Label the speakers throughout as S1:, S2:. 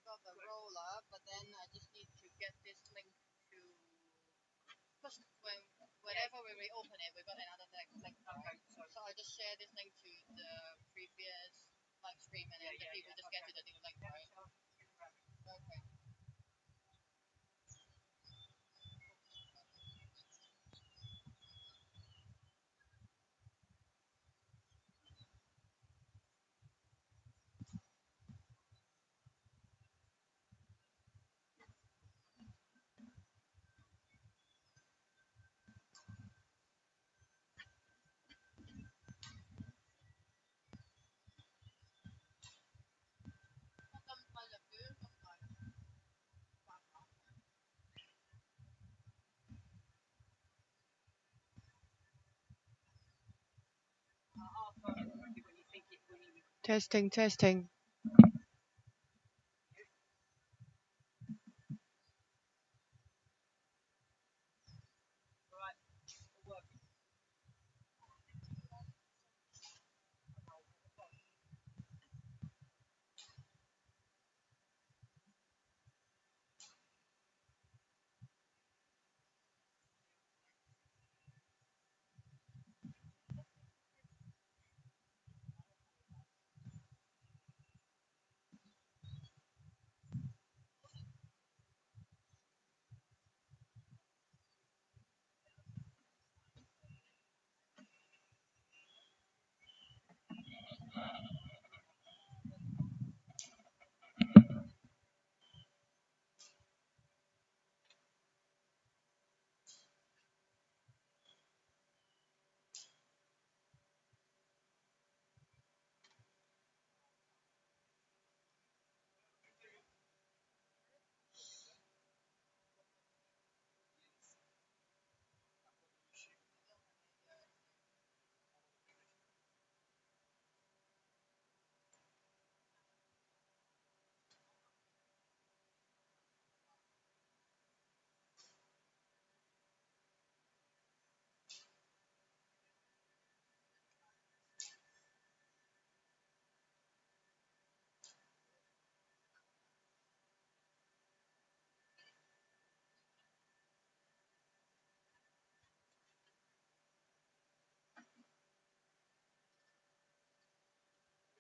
S1: got the roller, but then I just need to get this link to, because whenever we reopen it, we've got another link. Right? So I just share this link to the previous live stream, and then the people just get to the new link, right? Okay. Testing, testing.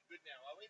S2: Good now, are we?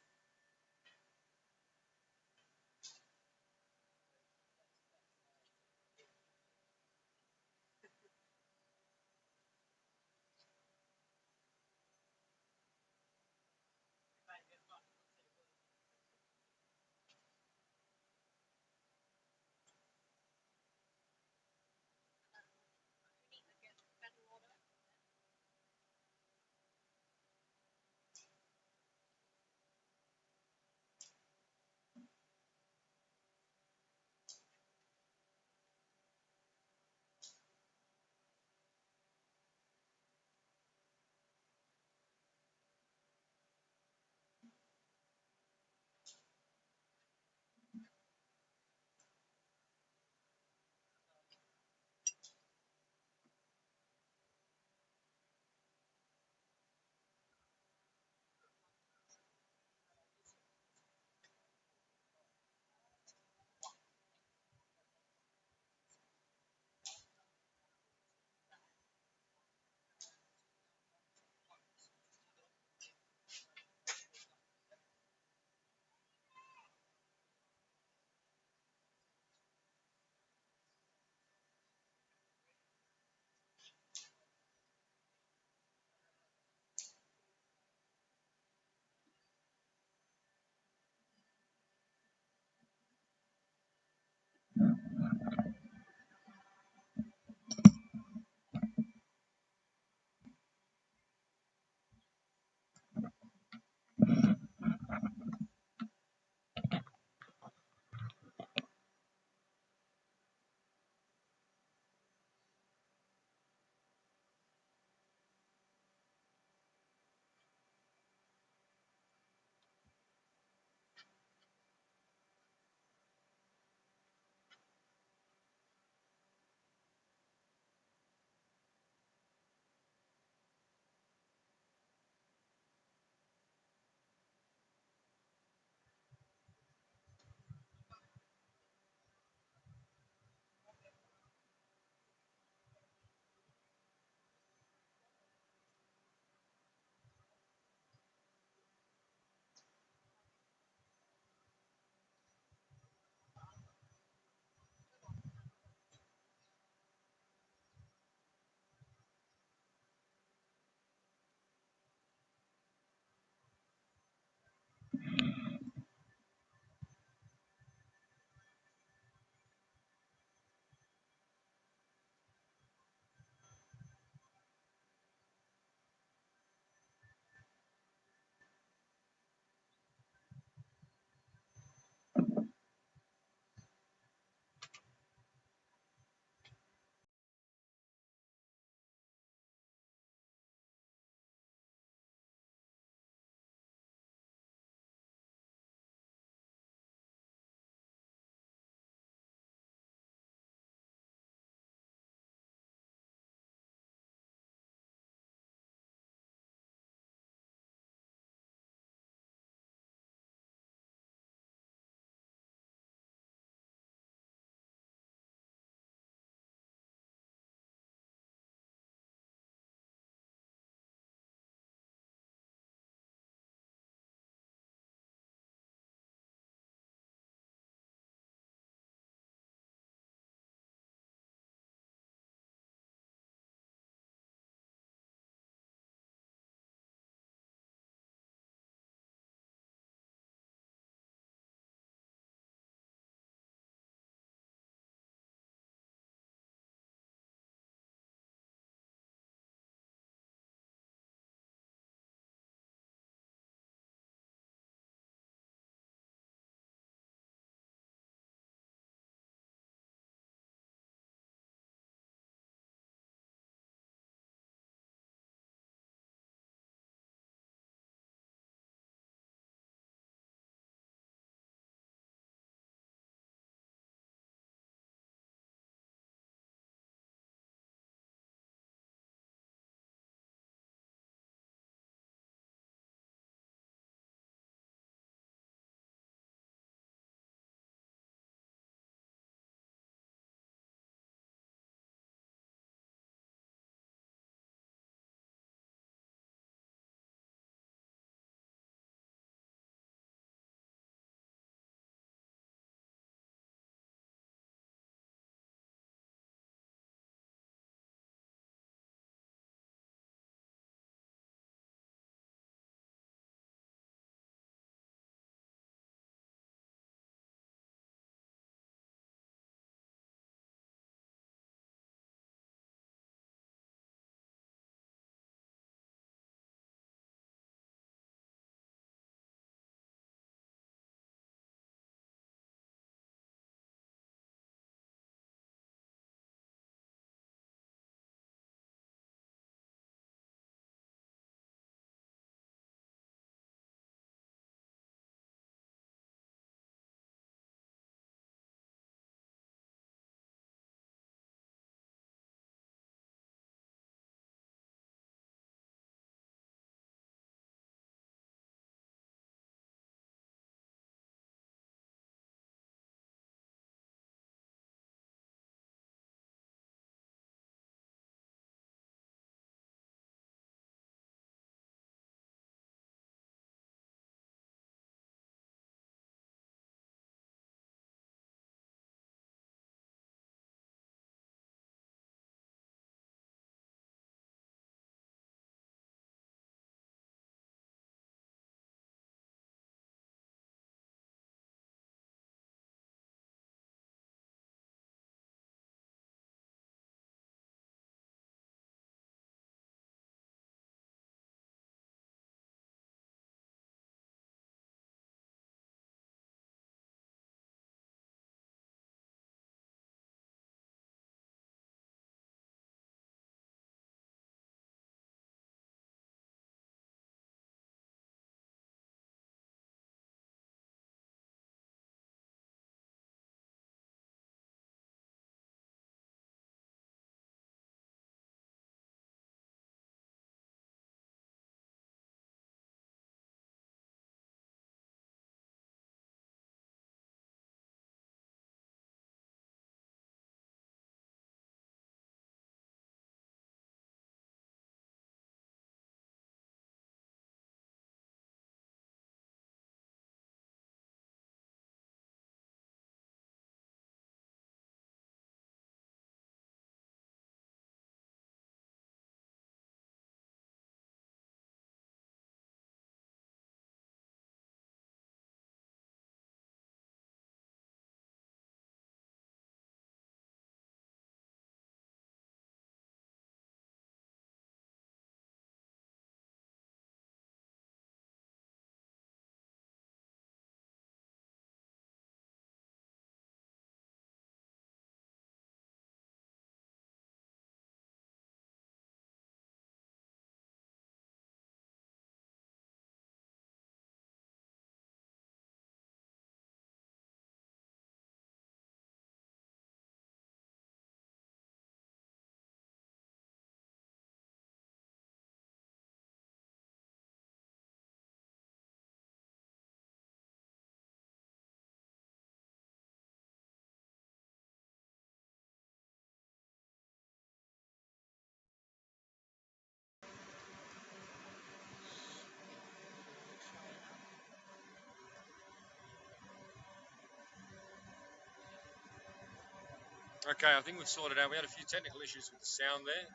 S3: Okay, I think we've sorted out. We had a few technical issues with the sound there,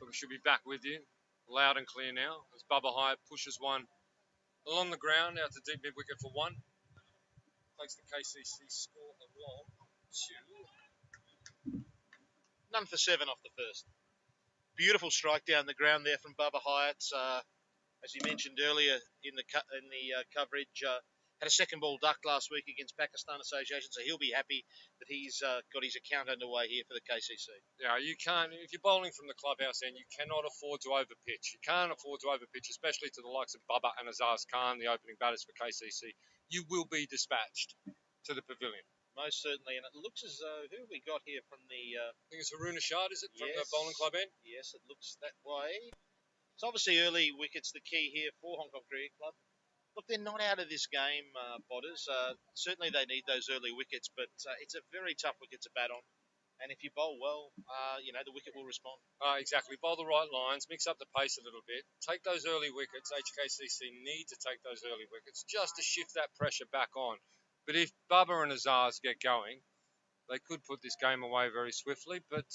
S3: but we should be back with you, loud and clear now. As Bubba Hyatt pushes one along the ground out to deep mid wicket for one. Takes the KCC score along to
S2: None for 7 off the first. Beautiful strike down the ground there from Bubba Hyatt. As you mentioned earlier in the coverage, had a second ball duck last week against Pakistan Association, so he'll be happy that he's got his account underway here for the KCC.
S3: Yeah, you can't, if you're bowling from the clubhouse end, you cannot afford to overpitch. You can't afford to overpitch, especially to the likes of Bubba and Azaz Khan, the opening batters for KCC. You will be dispatched to the pavilion.
S2: Most certainly, and it looks as though, who have we got here from the...
S3: I think it's Haroon Ashad, is it, from
S2: yes,
S3: the bowling club end?
S2: Yes, it looks that way. So obviously early wickets the key here for Hong Kong Cricket Club. Look, they're not out of this game, Bodders. Certainly they need those early wickets, but it's a very tough wicket to bat on. And if you bowl well, the wicket will respond.
S3: Exactly. Bowl the right lines, mix up the pace a little bit. Take those early wickets. HKCC need to take those early wickets just to shift that pressure back on. But if Bubba and Azaz get going, they could put this game away very swiftly. But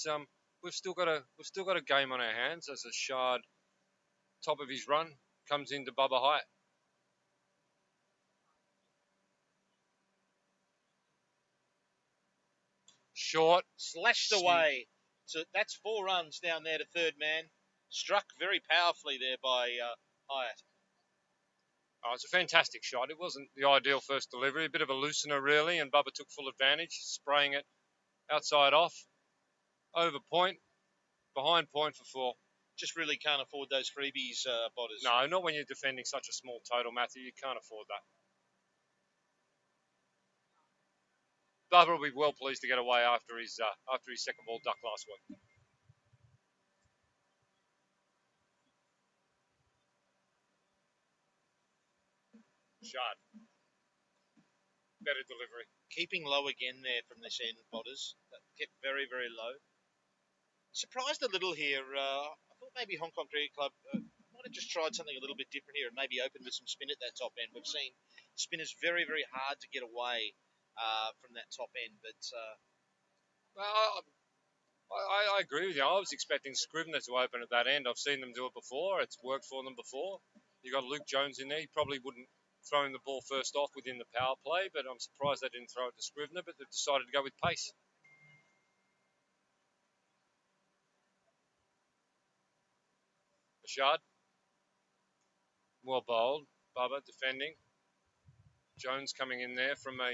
S3: we've still got a game on our hands as Ashad, top of his run, comes into Bubba Hyatt. Short.
S2: Slashed away. So that's 4 runs down there to third man. Struck very powerfully there by Hyatt.
S3: Oh, it's a fantastic shot. It wasn't the ideal first delivery. A bit of a loosener, really, and Bubba took full advantage, spraying it outside off, over point, behind point for 4.
S2: Just really can't afford those freebies, Bodders.
S3: No, not when you're defending such a small total, Matthew. You can't afford that. Bubba will be well pleased to get away after his second ball duck last week. Shard. Better delivery.
S2: Keeping low again there from this end, Bodders. That kept very, very low. Surprised a little here. I thought maybe Hong Kong Cricket Club might have just tried something a little bit different here and maybe opened with some spin at that top end. We've seen spinners very, very hard to get away from that top end. But
S3: Well, I agree with you. I was expecting Scrivener to open at that end. I've seen them do it before. It's worked for them before. You got Luke Jones in there. He probably wouldn't throw the ball first off within the power play, but I'm surprised they didn't throw it to Scrivener, but they've decided to go with pace. Ashad. Well bowled. Bubba defending. Jones coming in there from a...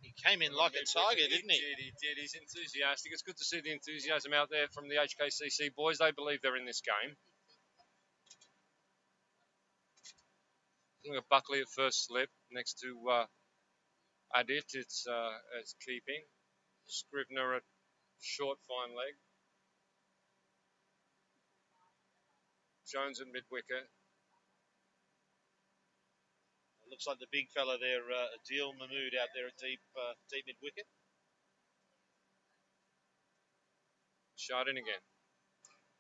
S2: he came in like a tiger, didn't he?
S3: He did. He's enthusiastic. It's good to see the enthusiasm out there from the HKCC boys. They believe they're in this game. I think Buckley at first slip next to Adit. It's keeping. Scrivener at short fine leg. Jones at mid-wicket.
S2: Looks like the big fella there, Adil Mahmood, out there at deep mid-wicket.
S3: Shot in again.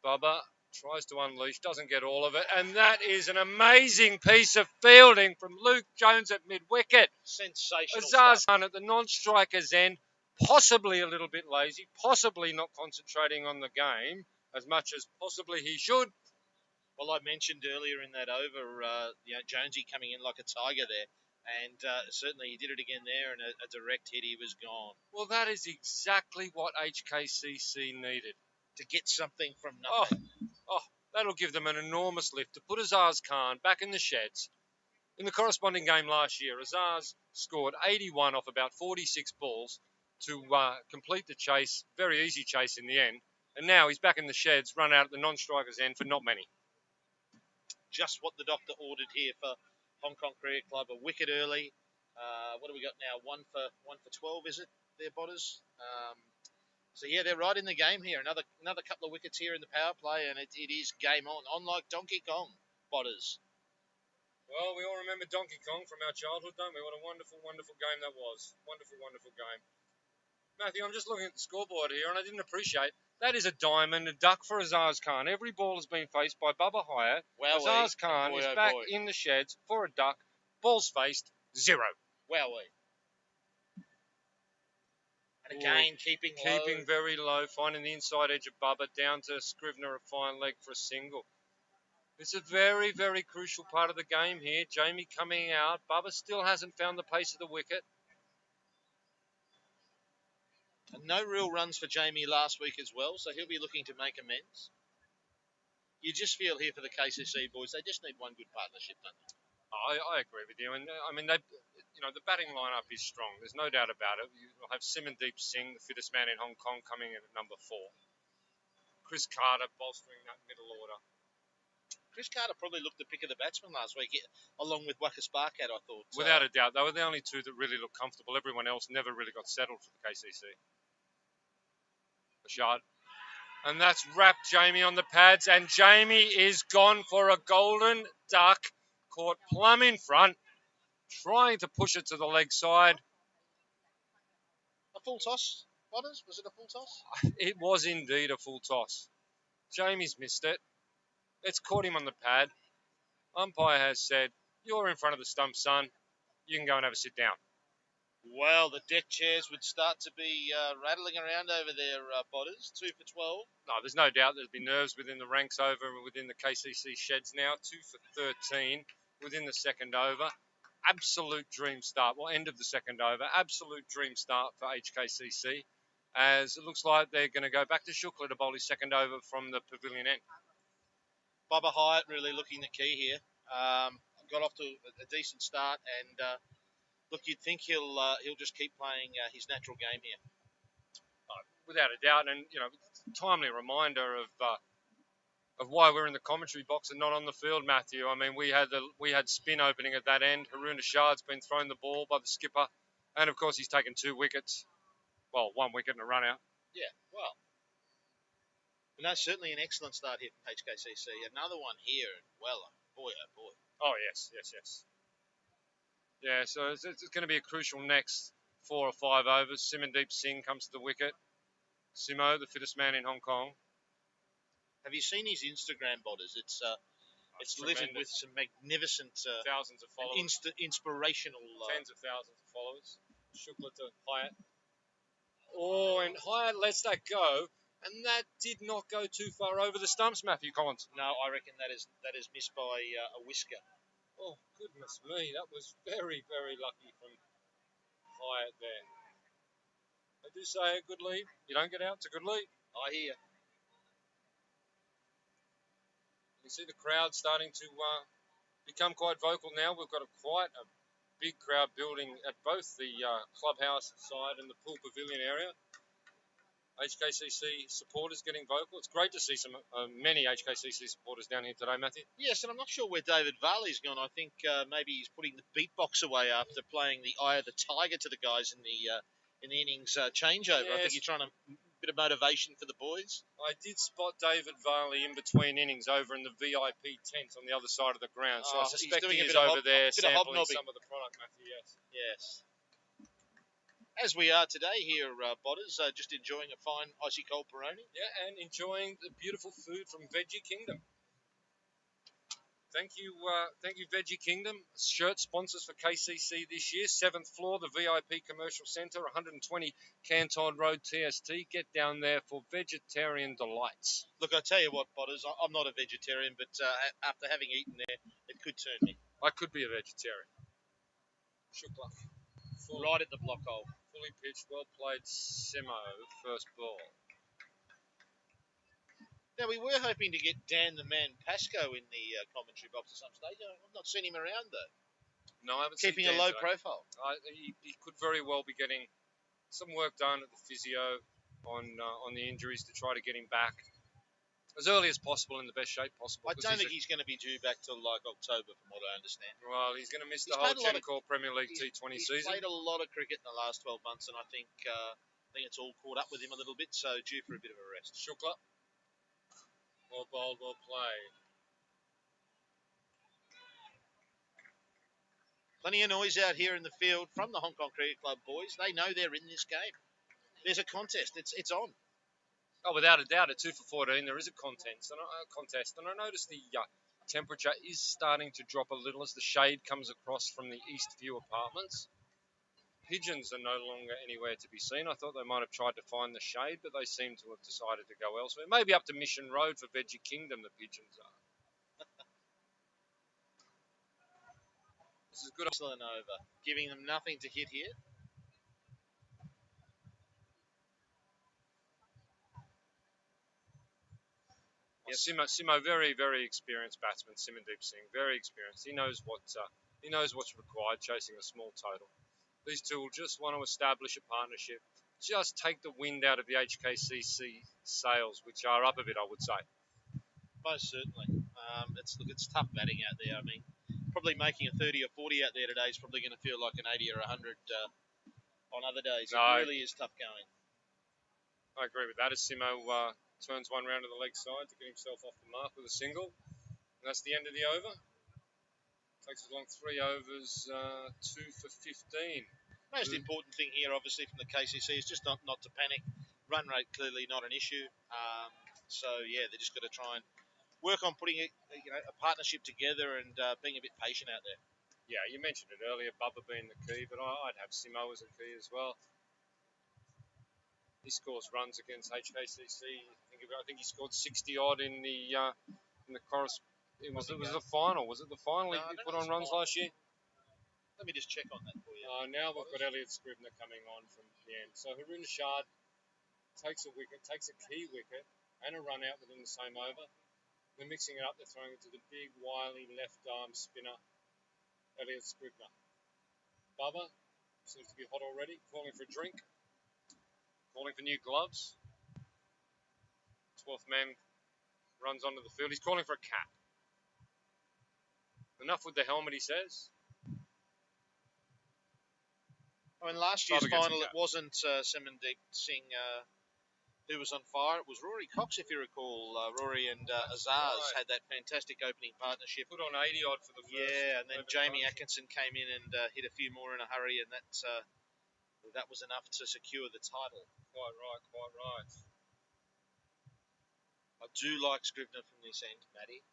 S3: Bubba tries to unleash, doesn't get all of it, and that is an amazing piece of fielding from Luke Jones at mid-wicket.
S2: Sensational
S3: Azaz
S2: stuff.
S3: at the non-striker's end, possibly a little bit lazy, possibly not concentrating on the game as much as possibly he should.
S2: Well, I mentioned earlier in that over, Jonesy coming in like a tiger there, and certainly he did it again there, and a direct hit, he was gone.
S3: Well, that is exactly what HKCC needed.
S2: To get something from nothing.
S3: Oh, that'll give them an enormous lift. To put Azaz Khan back in the sheds. In the corresponding game last year, Azaz scored 81 off about 46 balls to complete the chase, very easy chase in the end, and now he's back in the sheds, run out at the non-striker's end for not many.
S2: Just what the doctor ordered here for Hong Kong Cricket Club. A wicket early. What do we got now? One for 12, is it? There, Bodders. So yeah, they're right in the game here. Another couple of wickets here in the power play, and it is game on. On like Donkey Kong, Bodders.
S3: Well, we all remember Donkey Kong from our childhood, don't we? What a wonderful, wonderful game that was. Wonderful, wonderful game. Matthew, I'm just looking at the scoreboard here, and I didn't appreciate that is a diamond, a duck for Azaz Khan. Every ball has been faced by Bubba Hyatt.
S2: Well,
S3: Azaz Khan is back in the sheds for a duck. Balls faced, 0.
S2: Wowee. And Again, keeping low.
S3: Keeping very low, finding the inside edge of Bubba, down to Scrivener, a fine leg for a single. It's a very, very crucial part of the game here. Jamie coming out. Bubba still hasn't found the pace of the wicket.
S2: And no real runs for Jamie last week as well, so he'll be looking to make amends. You just feel here for the KCC boys, they just need one good partnership, don't they?
S3: I agree with you, and I mean the batting lineup is strong. There's no doubt about it. You'll have Simandeep Singh, the fittest man in Hong Kong, coming in at number 4. Chris Carter bolstering that middle order.
S2: Chris Carter probably looked the pick of the batsman last week, along with Waka Sparkat, I thought.
S3: Without a doubt, they were the only two that really looked comfortable. Everyone else never really got settled for the KCC. A shot. And that's wrapped Jamie on the pads, and Jamie is gone for a golden duck, caught plumb in front, trying to push it to the leg side.
S2: A full toss, Potters? Was it a full toss?
S3: It was indeed a full toss. Jamie's missed it. It's caught him on the pad. Umpire has said, "You're in front of the stump, son. You can go and have a sit down."
S2: Well, the deck chairs would start to be rattling around over there, Potters. 2 for 12.
S3: No, there's no doubt there's been nerves within the ranks over within the KCC sheds now. 2 for 13 within the second over. Absolute dream start. Well, end of the second over. Absolute dream start for HKCC, as it looks like they're going to go back to Shukla to bowl his second over from the pavilion end.
S2: Bubba Hyatt really looking the key here. Got off to a decent start, and look, you'd think he'll just keep playing his natural game here.
S3: Without a doubt, and timely reminder of why we're in the commentary box and not on the field, Matthew. I mean, we had spin opening at that end. Haroon Ashad's been thrown the ball by the skipper, and of course he's taken 2 wickets. Well, 1 wicket and a run out.
S2: Yeah, well. No, certainly an excellent start here from HKCC. Another one here, and well, boy, oh boy.
S3: Oh, yes. Yeah, so it's going to be a crucial next 4 or 5 overs. Simandeep Singh comes to the wicket. Simo, the fittest man in Hong Kong.
S2: Have you seen his Instagram, Bodders? It's littered with some magnificent,
S3: thousands of followers,
S2: inspirational,
S3: tens of thousands of followers. Shukla to Hyatt. Oh, and Hyatt lets that go, and that did not go too far over the stumps, Matthew Collins.
S2: No, I reckon that is missed by a whisker.
S3: Oh, goodness me, that was very, very lucky from Hyatt there. They do say a good lead. You don't get out, it's a good lead.
S2: I hear.
S3: You can see the crowd starting to become quite vocal now. We've got quite a big crowd building at both the clubhouse side and the pool pavilion area. HKCC supporters getting vocal. It's great to see many HKCC supporters down here today, Matthew.
S2: Yes, and I'm not sure where David Varley's gone. I think maybe he's putting the beatbox away after playing the Eye of the Tiger to the guys in the innings changeover.
S3: Yes.
S2: I think he's trying to bit of motivation for the boys.
S3: I did spot David Varley in between innings over in the VIP tent on the other side of the ground, so I suspect he is over there sampling some of the product, Matthew.
S2: Yes. As we are today here, Bodders, just enjoying a fine icy cold Peroni.
S3: Yeah, and enjoying the beautiful food from Veggie Kingdom. Thank you, Veggie Kingdom. Shirt sponsors for KCC this year. 7th floor, the VIP Commercial Centre, 120 Canton Road, TST. Get down there for vegetarian delights.
S2: Look, I tell you what, Bodders, I'm not a vegetarian, but after having eaten there, it could turn me.
S3: I could be a vegetarian. Shukla.
S2: Right at the block hole.
S3: Fully pitched, well played, Simo, first ball.
S2: Now, we were hoping to get Dan the Man Pascoe in the commentary box at some stage. I've not seen him around, though.
S3: No, I haven't
S2: Keeping
S3: seen
S2: a low profile.
S3: He could very well be getting some work done at the physio on the injuries to try to get him back as early as possible in the best shape possible.
S2: I don't think he's going to be due back till like October, from what I understand.
S3: Well, he's going to miss the whole Gencor Premier League T20 season.
S2: He's played a lot of cricket in the last 12 months, and I think it's all caught up with him a little bit, so due for a bit of a rest.
S3: Shukla. Well bowled, well played.
S2: Plenty of noise out here in the field from the Hong Kong Cricket Club boys. They know they're in this game. There's a contest. It's on.
S3: Oh, without a doubt, at 2 for 14, there is a contest, and I noticed the temperature is starting to drop a little as the shade comes across from the East View apartments. pigeons are no longer anywhere to be seen. I thought they might have tried to find the shade, but they seem to have decided to go elsewhere. Maybe up to Mission Road for Veggie Kingdom, the pigeons are. This is good.
S2: Excellent over. Giving them nothing to hit here.
S3: Yep. Simo, very, very experienced batsman. Simandeep Singh, very experienced. He knows what's required chasing a small total. These two will just want to establish a partnership, just take the wind out of the HKCC sails, which are up a bit, I would say.
S2: Most certainly. It's tough batting out there. I mean, probably making a 30 or 40 out there today is probably going to feel like an 80 or 100 on other days. No, it really is tough going.
S3: I agree with that. As Simo turns one round to the leg side to get himself off the mark with a single. And that's the end of the over. Takes us along 3 overs, 2 for 15.
S2: Most important thing here, obviously, from the KCC is just not to panic. Run rate clearly not an issue. They're just got to try and work on putting a partnership together and being a bit patient out there.
S3: Yeah, you mentioned it earlier, Bubba being the key, but I'd have Simo as a key as well. He scores runs against HKCC. I think he scored 60 odd in the chorus. It was the final. Was it the final he put on runs last year?
S2: Let me just check on that for you.
S3: Now we've got Elliot Scribner coming on from the end. So Haroon Shard takes a key wicket and a run out within the same over. They're mixing it up. They're throwing it to the big, wily left arm spinner, Elliot Scribner. Bubba seems to be hot already, calling for a drink. Calling for new gloves. 12th man runs onto the field. He's calling for a cap. Enough with the helmet, he says.
S2: I mean, last year's final, it wasn't Simandeep Singh who was on fire. It was Rory Cox, if you recall. Rory and Azaz had that fantastic opening partnership.
S3: Put on 80 odd for the first.
S2: Yeah, and then Jamie Atkinson came in and hit a few more in a hurry, and that was enough to secure the title.
S3: Quite right.
S2: I do like Scribner from this end, Matty.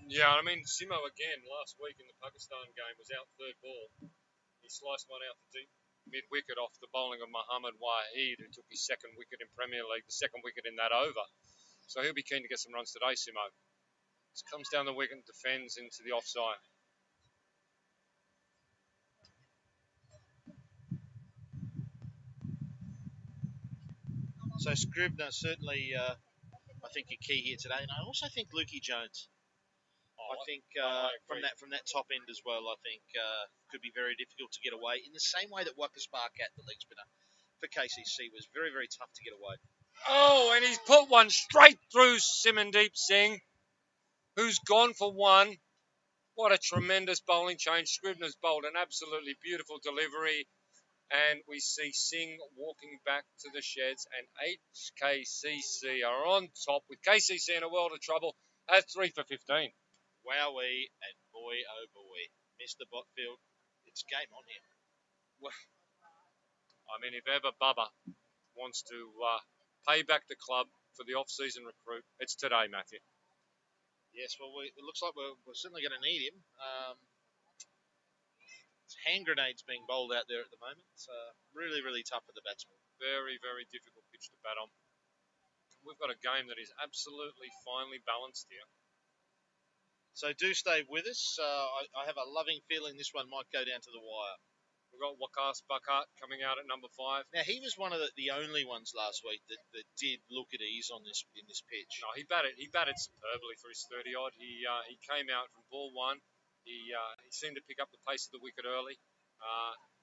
S3: Yeah, I mean, Simo again last week in the Pakistan game was out third ball. He sliced one out the deep mid-wicket off the bowling of Muhammad Waheed, who took his second wicket in Premier League, the second wicket in that over. So he'll be keen to get some runs today, Simo. Just comes down the wicket and defends into the offside.
S2: So Scribner certainly, I think, a key here today, and I also think Lukey Jones. I think from that top end as well, I think could be very difficult to get away. In the same way that Waka Sparkat, the leg spinner for KCC, was very, very tough to get away.
S3: Oh, and he's put one straight through Simandeep Singh, who's gone for one. What a tremendous bowling change. Scribner's bowled an absolutely beautiful delivery. And we see Singh walking back to the sheds, and HKCC are on top with KCC in a world of trouble at 3 for 15.
S2: Wowee, and boy, oh boy. Mr. Botfield, it's game on here.
S3: Well, I mean, if ever Bubba wants to pay back the club for the off-season recruit, it's today, Matthew.
S2: Yes, well, it looks like we're certainly going to need him. Hand grenades being bowled out there at the moment. Really, really tough for the batsman.
S3: Very, very difficult pitch to bat on. We've got a game that is absolutely finely balanced here.
S2: So do stay with us. I have a loving feeling this one might go down to the wire.
S3: We've got Waka Sparkat coming out at number 5.
S2: Now, he was one of the only ones last week that did look at ease in this pitch.
S3: No, he batted superbly for his 30 odd. He came out from ball 1. He seemed to pick up the pace of the wicket early.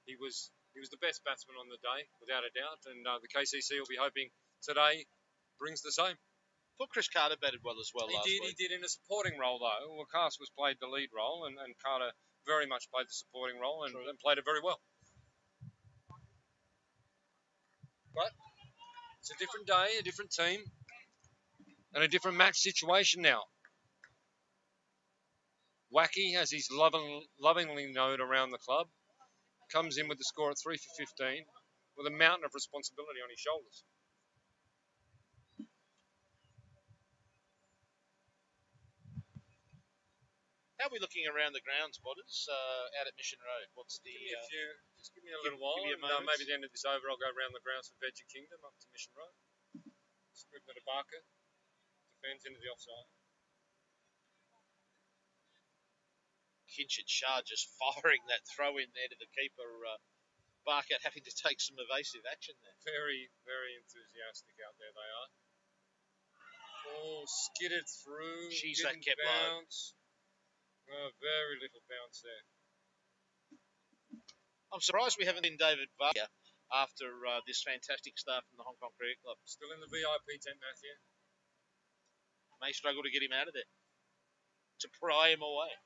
S3: He was the best batsman on the day, without a doubt. And the KCC will be hoping today brings the same.
S2: I thought Chris Carter batted well as well last week.
S3: He did in a supporting role, though. Wakas was played the lead role, and Carter very much played the supporting role and played it very well. But it's a different day, a different team, and a different match situation now. Wacky has his lovingly known around the club, comes in with the score at 3 for 15 with a mountain of responsibility on his shoulders.
S2: How are we looking around the grounds, Botters, out at Mission Road? What's the...
S3: Just give me a little while,
S2: give you a
S3: and
S2: moment.
S3: maybe at the end of this over, I'll go around the grounds for Veggie Kingdom up to Mission Road. Scribner to Barker, defends into the offside.
S2: Kinch and Shah just firing that throw in there to the keeper. Barker having to take some evasive action there.
S3: Very, very enthusiastic out there they are. Oh, skidded through.
S2: Jeez, that
S3: didn't
S2: kept
S3: bounce. Very little bounce there.
S2: I'm surprised we haven't seen David Barker after this fantastic start from the Hong Kong Cricket Club.
S3: Still in the VIP tent, Matthew.
S2: May struggle to get him out of there, to pry him away.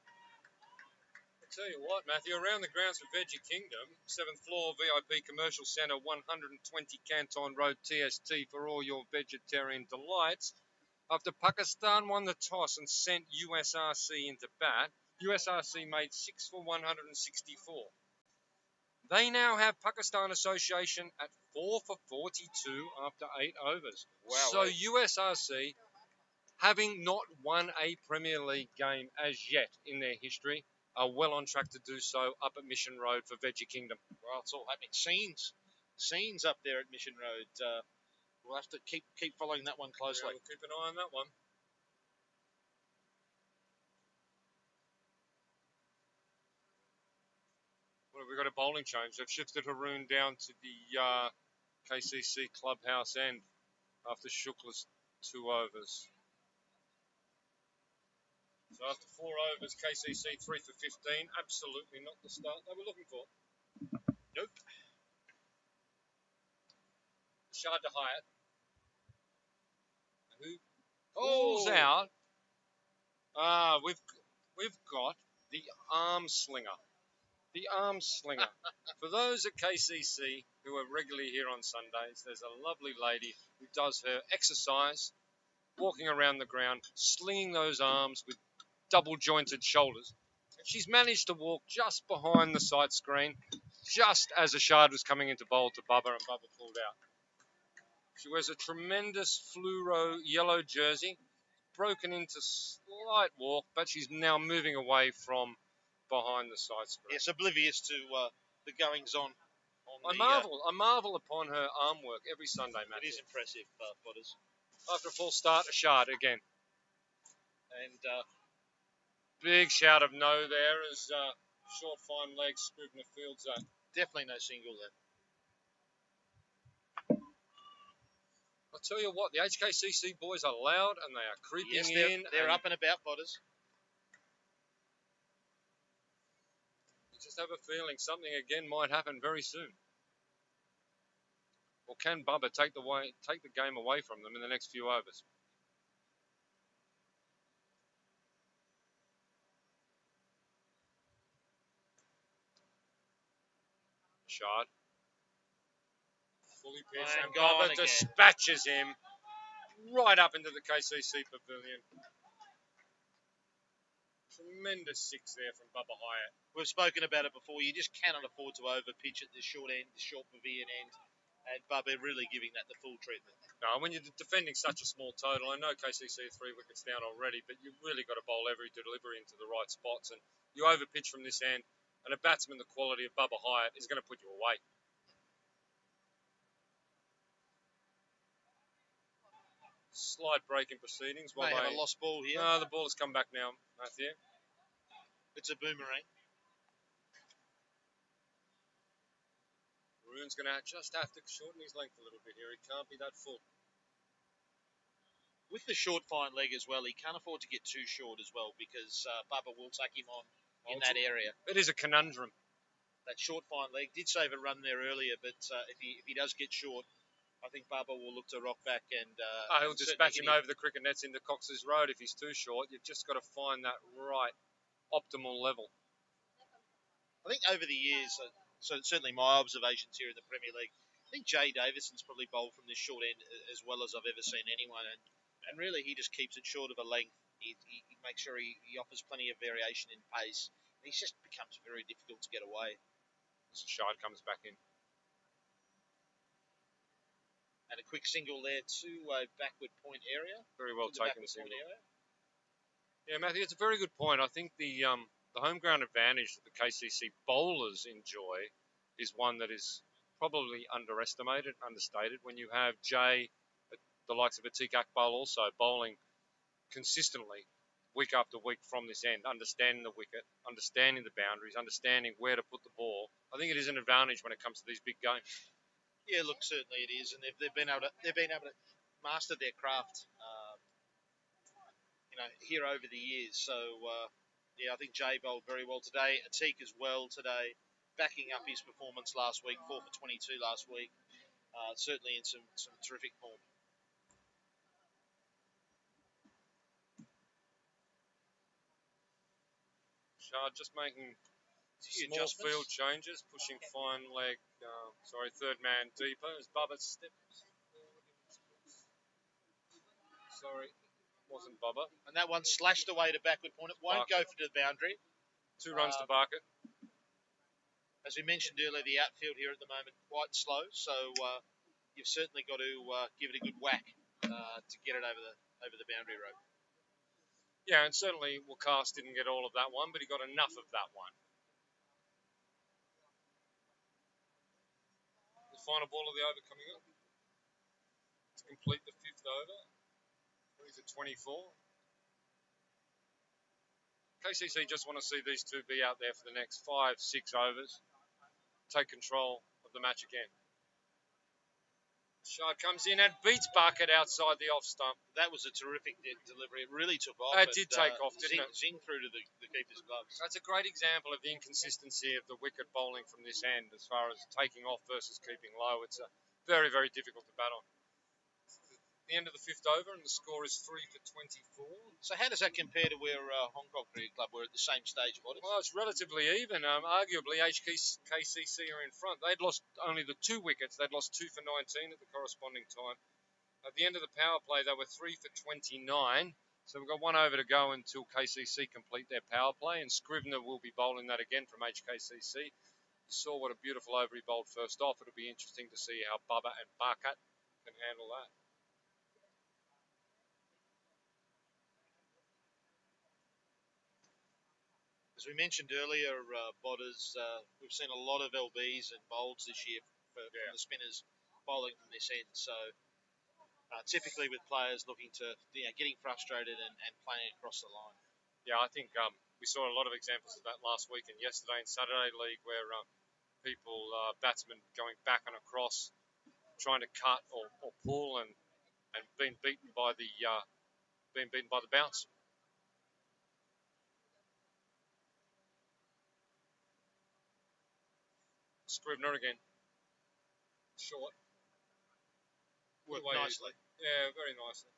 S3: I'll tell you what, Matthew, around the grounds for Veggie Kingdom, 7th floor VIP Commercial Centre, 120 Canton Road, TST, for all your vegetarian delights. After Pakistan won the toss and sent USRC into bat, USRC made 6 for 164. They now have Pakistan Association at 4 for 42 after 8 overs.
S2: Wow.
S3: So USRC, having not won a Premier League game as yet in their history, are well on track to do so up at Mission Road for Veggie Kingdom.
S2: Well, it's all happening. Scenes up there at Mission Road. We'll have to keep following that one closely.
S3: Yeah, we'll keep an eye on that one. Well, we've got a bowling change. They've shifted Haroon down to the KCC clubhouse end after Shukla's 2 overs. So after 4 overs, KCC 3 for 15. Absolutely not the start they were looking for.
S2: Nope.
S3: Bubba Hyatt, who pulls out. We've got the arm slinger. The arm slinger. For those at KCC who are regularly here on Sundays, there's a lovely lady who does her exercise, walking around the ground, slinging those arms with double jointed shoulders. And she's managed to walk just behind the sight screen, just as Ashad was coming into bowl to Bubba, and Bubba pulled out. She wears a tremendous fluoro yellow jersey, broken into slight walk, but she's now moving away from behind the sight screen.
S2: Yes, oblivious to the goings on.
S3: I marvel upon her arm work every Sunday, Matthew.
S2: It is impressive, Potters.
S3: After a full start, Ashad again.
S2: And
S3: big shout of no there as short fine leg Scribner fields that.
S2: Definitely no single there.
S3: I'll tell you what, the HKCC boys are loud and they are creeping in.
S2: They're up and about, Potters.
S3: You just have a feeling something again might happen very soon. Or can Bubba take the game away from them in the next few overs? Shot. Fully pitched, and Bubba dispatches him right up into the KCC pavilion. Tremendous 6 there from Bubba Hyatt.
S2: We've spoken about it before. You just cannot afford to overpitch at the short end, the short pavilion end. And Bubba really giving that the full treatment.
S3: No, when you're defending such a small total, I know KCC are 3 wickets down already, but you've really got to bowl every delivery into the right spots. And you overpitch from this end, and a batsman the quality of Bubba Hyatt is going to put you away. Slight break in proceedings.
S2: May have a lost ball here.
S3: No, the ball has come back now, Matthew.
S2: It's a boomerang.
S3: Haroon's going to just have to shorten his length a little bit here. He can't be that full.
S2: With the short fine leg as well, he can't afford to get too short as well because Bubba will take him on in that area.
S3: It is a conundrum.
S2: That short fine leg did save a run there earlier, but if he does get short, I think Bubba will look to rock back and...
S3: he'll dispatch him over the cricket nets into Cox's Road if he's too short. You've just got to find that right optimal level.
S2: I think over the years, so certainly my observations here in the Premier League, I think Jay Davison's probably bowled from this short end as well as I've ever seen anyone, and really he just keeps it short of a length. He makes sure he offers plenty of variation in pace. He just becomes very difficult to get away.
S3: As Shard comes back in.
S2: And a quick single there to a backward point area.
S3: Very well taken single. Yeah, Matthew, it's a very good point. I think the home ground advantage that the KCC bowlers enjoy is one that is probably underestimated, understated. When you have Jay, the likes of Atiq Akbal also bowling consistently week after week from this end, understanding the wicket, understanding the boundaries, understanding where to put the ball, I think it is an advantage when it comes to these big games.
S2: Yeah, look, certainly it is, and they've been able to master their craft, here over the years. So, yeah, I think Jay bowled very well today. Atiq as well today, backing up his performance last week, 4 for 22 last week. Certainly in some terrific form.
S3: Shard just making small
S2: Adjustments.
S3: field changes, pushing fine leg, third man deeper as Bubba steps forward. Sorry, wasn't Bubba.
S2: And that one slashed away to backward point. It won't go for the boundary.
S3: 2 runs to Barker.
S2: As we mentioned earlier, the outfield here at the moment quite slow, so you've certainly got to give it a good whack to get it over the boundary rope.
S3: Yeah, and certainly Wakas didn't get all of that one, but he got enough of that one. The final ball of the over coming up to complete the 5th over. 3 for 24. KCC just want to see these two be out there for the next 5, 6 overs. Take control of the match again. Shard comes in and beats Bucket outside the off stump.
S2: That was a terrific delivery. It really took off.
S3: It did take off, didn't it?
S2: Zing through to the keeper's gloves.
S3: That's a great example of the inconsistency of the wicket bowling from this end as far as taking off versus keeping low. It's very, very difficult to bat on. The end of the 5th over, and the score is 3 for 24.
S2: So how does that compare to where Hong Kong Cricket Club were at the same stage of it?
S3: Well, it's relatively even. Arguably, HKCC are in front. They'd lost only the 2 wickets. They'd lost 2 for 19 at the corresponding time. At the end of the power play, they were 3 for 29. So we've got 1 over to go until KCC complete their power play, and Scrivener will be bowling that again from HKCC. You saw what a beautiful over he bowled first off. It'll be interesting to see how Bubba and Barkat can handle that.
S2: As we mentioned earlier, Bodders, we've seen a lot of LBs and bowls this year from the spinners bowling from this end. So typically with players looking to, getting frustrated and playing across the line.
S3: Yeah, I think we saw a lot of examples of that last week and yesterday in Saturday League where batsmen going back and across, trying to cut or pull and being beaten by the bounce. Scrivener again. Short.
S2: Worked nicely.
S3: Yeah, very nicely.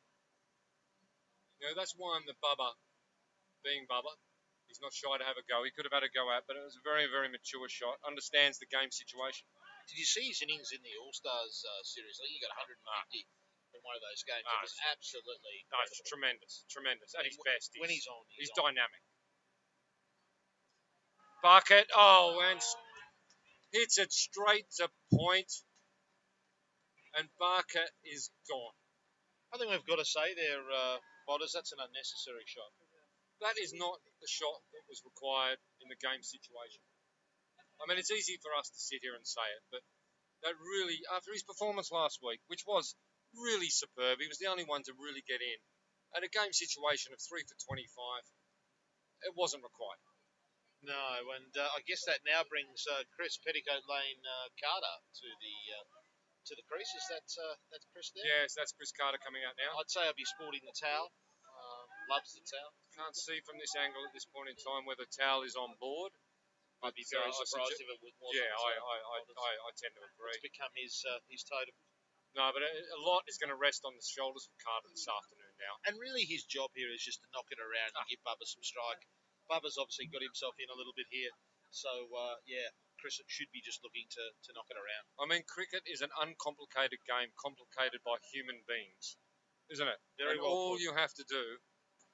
S3: That's one that Bubba, being Bubba, he's not shy to have a go. He could have had a go at, but it was a very, very mature shot. Understands the game situation.
S2: Did you see his innings in the All-Stars series? I think he got 150 in one of those games. It was absolutely
S3: it's tremendous. At his best.
S2: When he's on.
S3: He's dynamic. Bucket, and hits it straight to point, and Barker is gone.
S2: I think we've got to say there, Bodders, that's an unnecessary shot.
S3: That is not the shot that was required in the game situation. I mean, it's easy for us to sit here and say it, but that really, after his performance last week, which was really superb, he was the only one to really get in, at a game situation of 3 for 25, it wasn't required.
S2: No, and I guess that now brings Chris Petticoat Lane Carter to the crease. Is that's Chris there?
S3: Yes, that's Chris Carter coming out now.
S2: I'd say I'll be sporting the towel. Loves the towel.
S3: Can't see from this angle at this point in time whether towel is on board.
S2: I'd be very surprised if it wasn't.
S3: Yeah, I tend to agree.
S2: It's become his totem.
S3: No, but a lot is going to rest on the shoulders of Carter this afternoon now.
S2: And really his job here is just to knock it around and give Bubba some strike. Bubba's obviously got himself in a little bit here. So, Chris should be just looking to knock it around.
S3: I mean, cricket is an uncomplicated game, complicated by human beings, isn't it?
S2: Very well
S3: all
S2: put.
S3: you have to do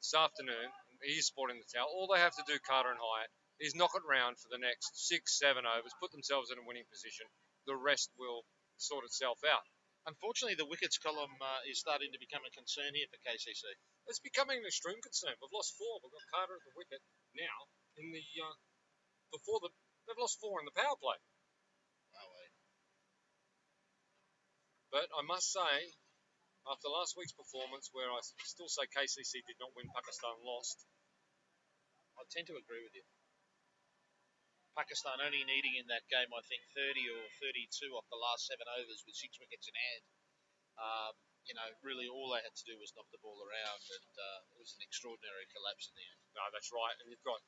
S3: this afternoon, he's sporting the towel, all they have to do, Carter and Hyatt, is knock it round for the next 6, 7 overs, put themselves in a winning position. The rest will sort itself out.
S2: Unfortunately, the wickets column is starting to become a concern here for KCC.
S3: It's becoming an extreme concern. We've lost 4. We've got Carter at the wicket now. In the they've lost 4 in the power play. But I must say, after last week's performance, where I still say KCC did not win, Pakistan lost.
S2: I tend to agree with you. Pakistan only needing in that game, I think, 30 or 32 off the last 7 overs with 6 wickets in hand. Really all they had to do was knock the ball around, and it was an extraordinary collapse in the end.
S3: No, that's right. And you've got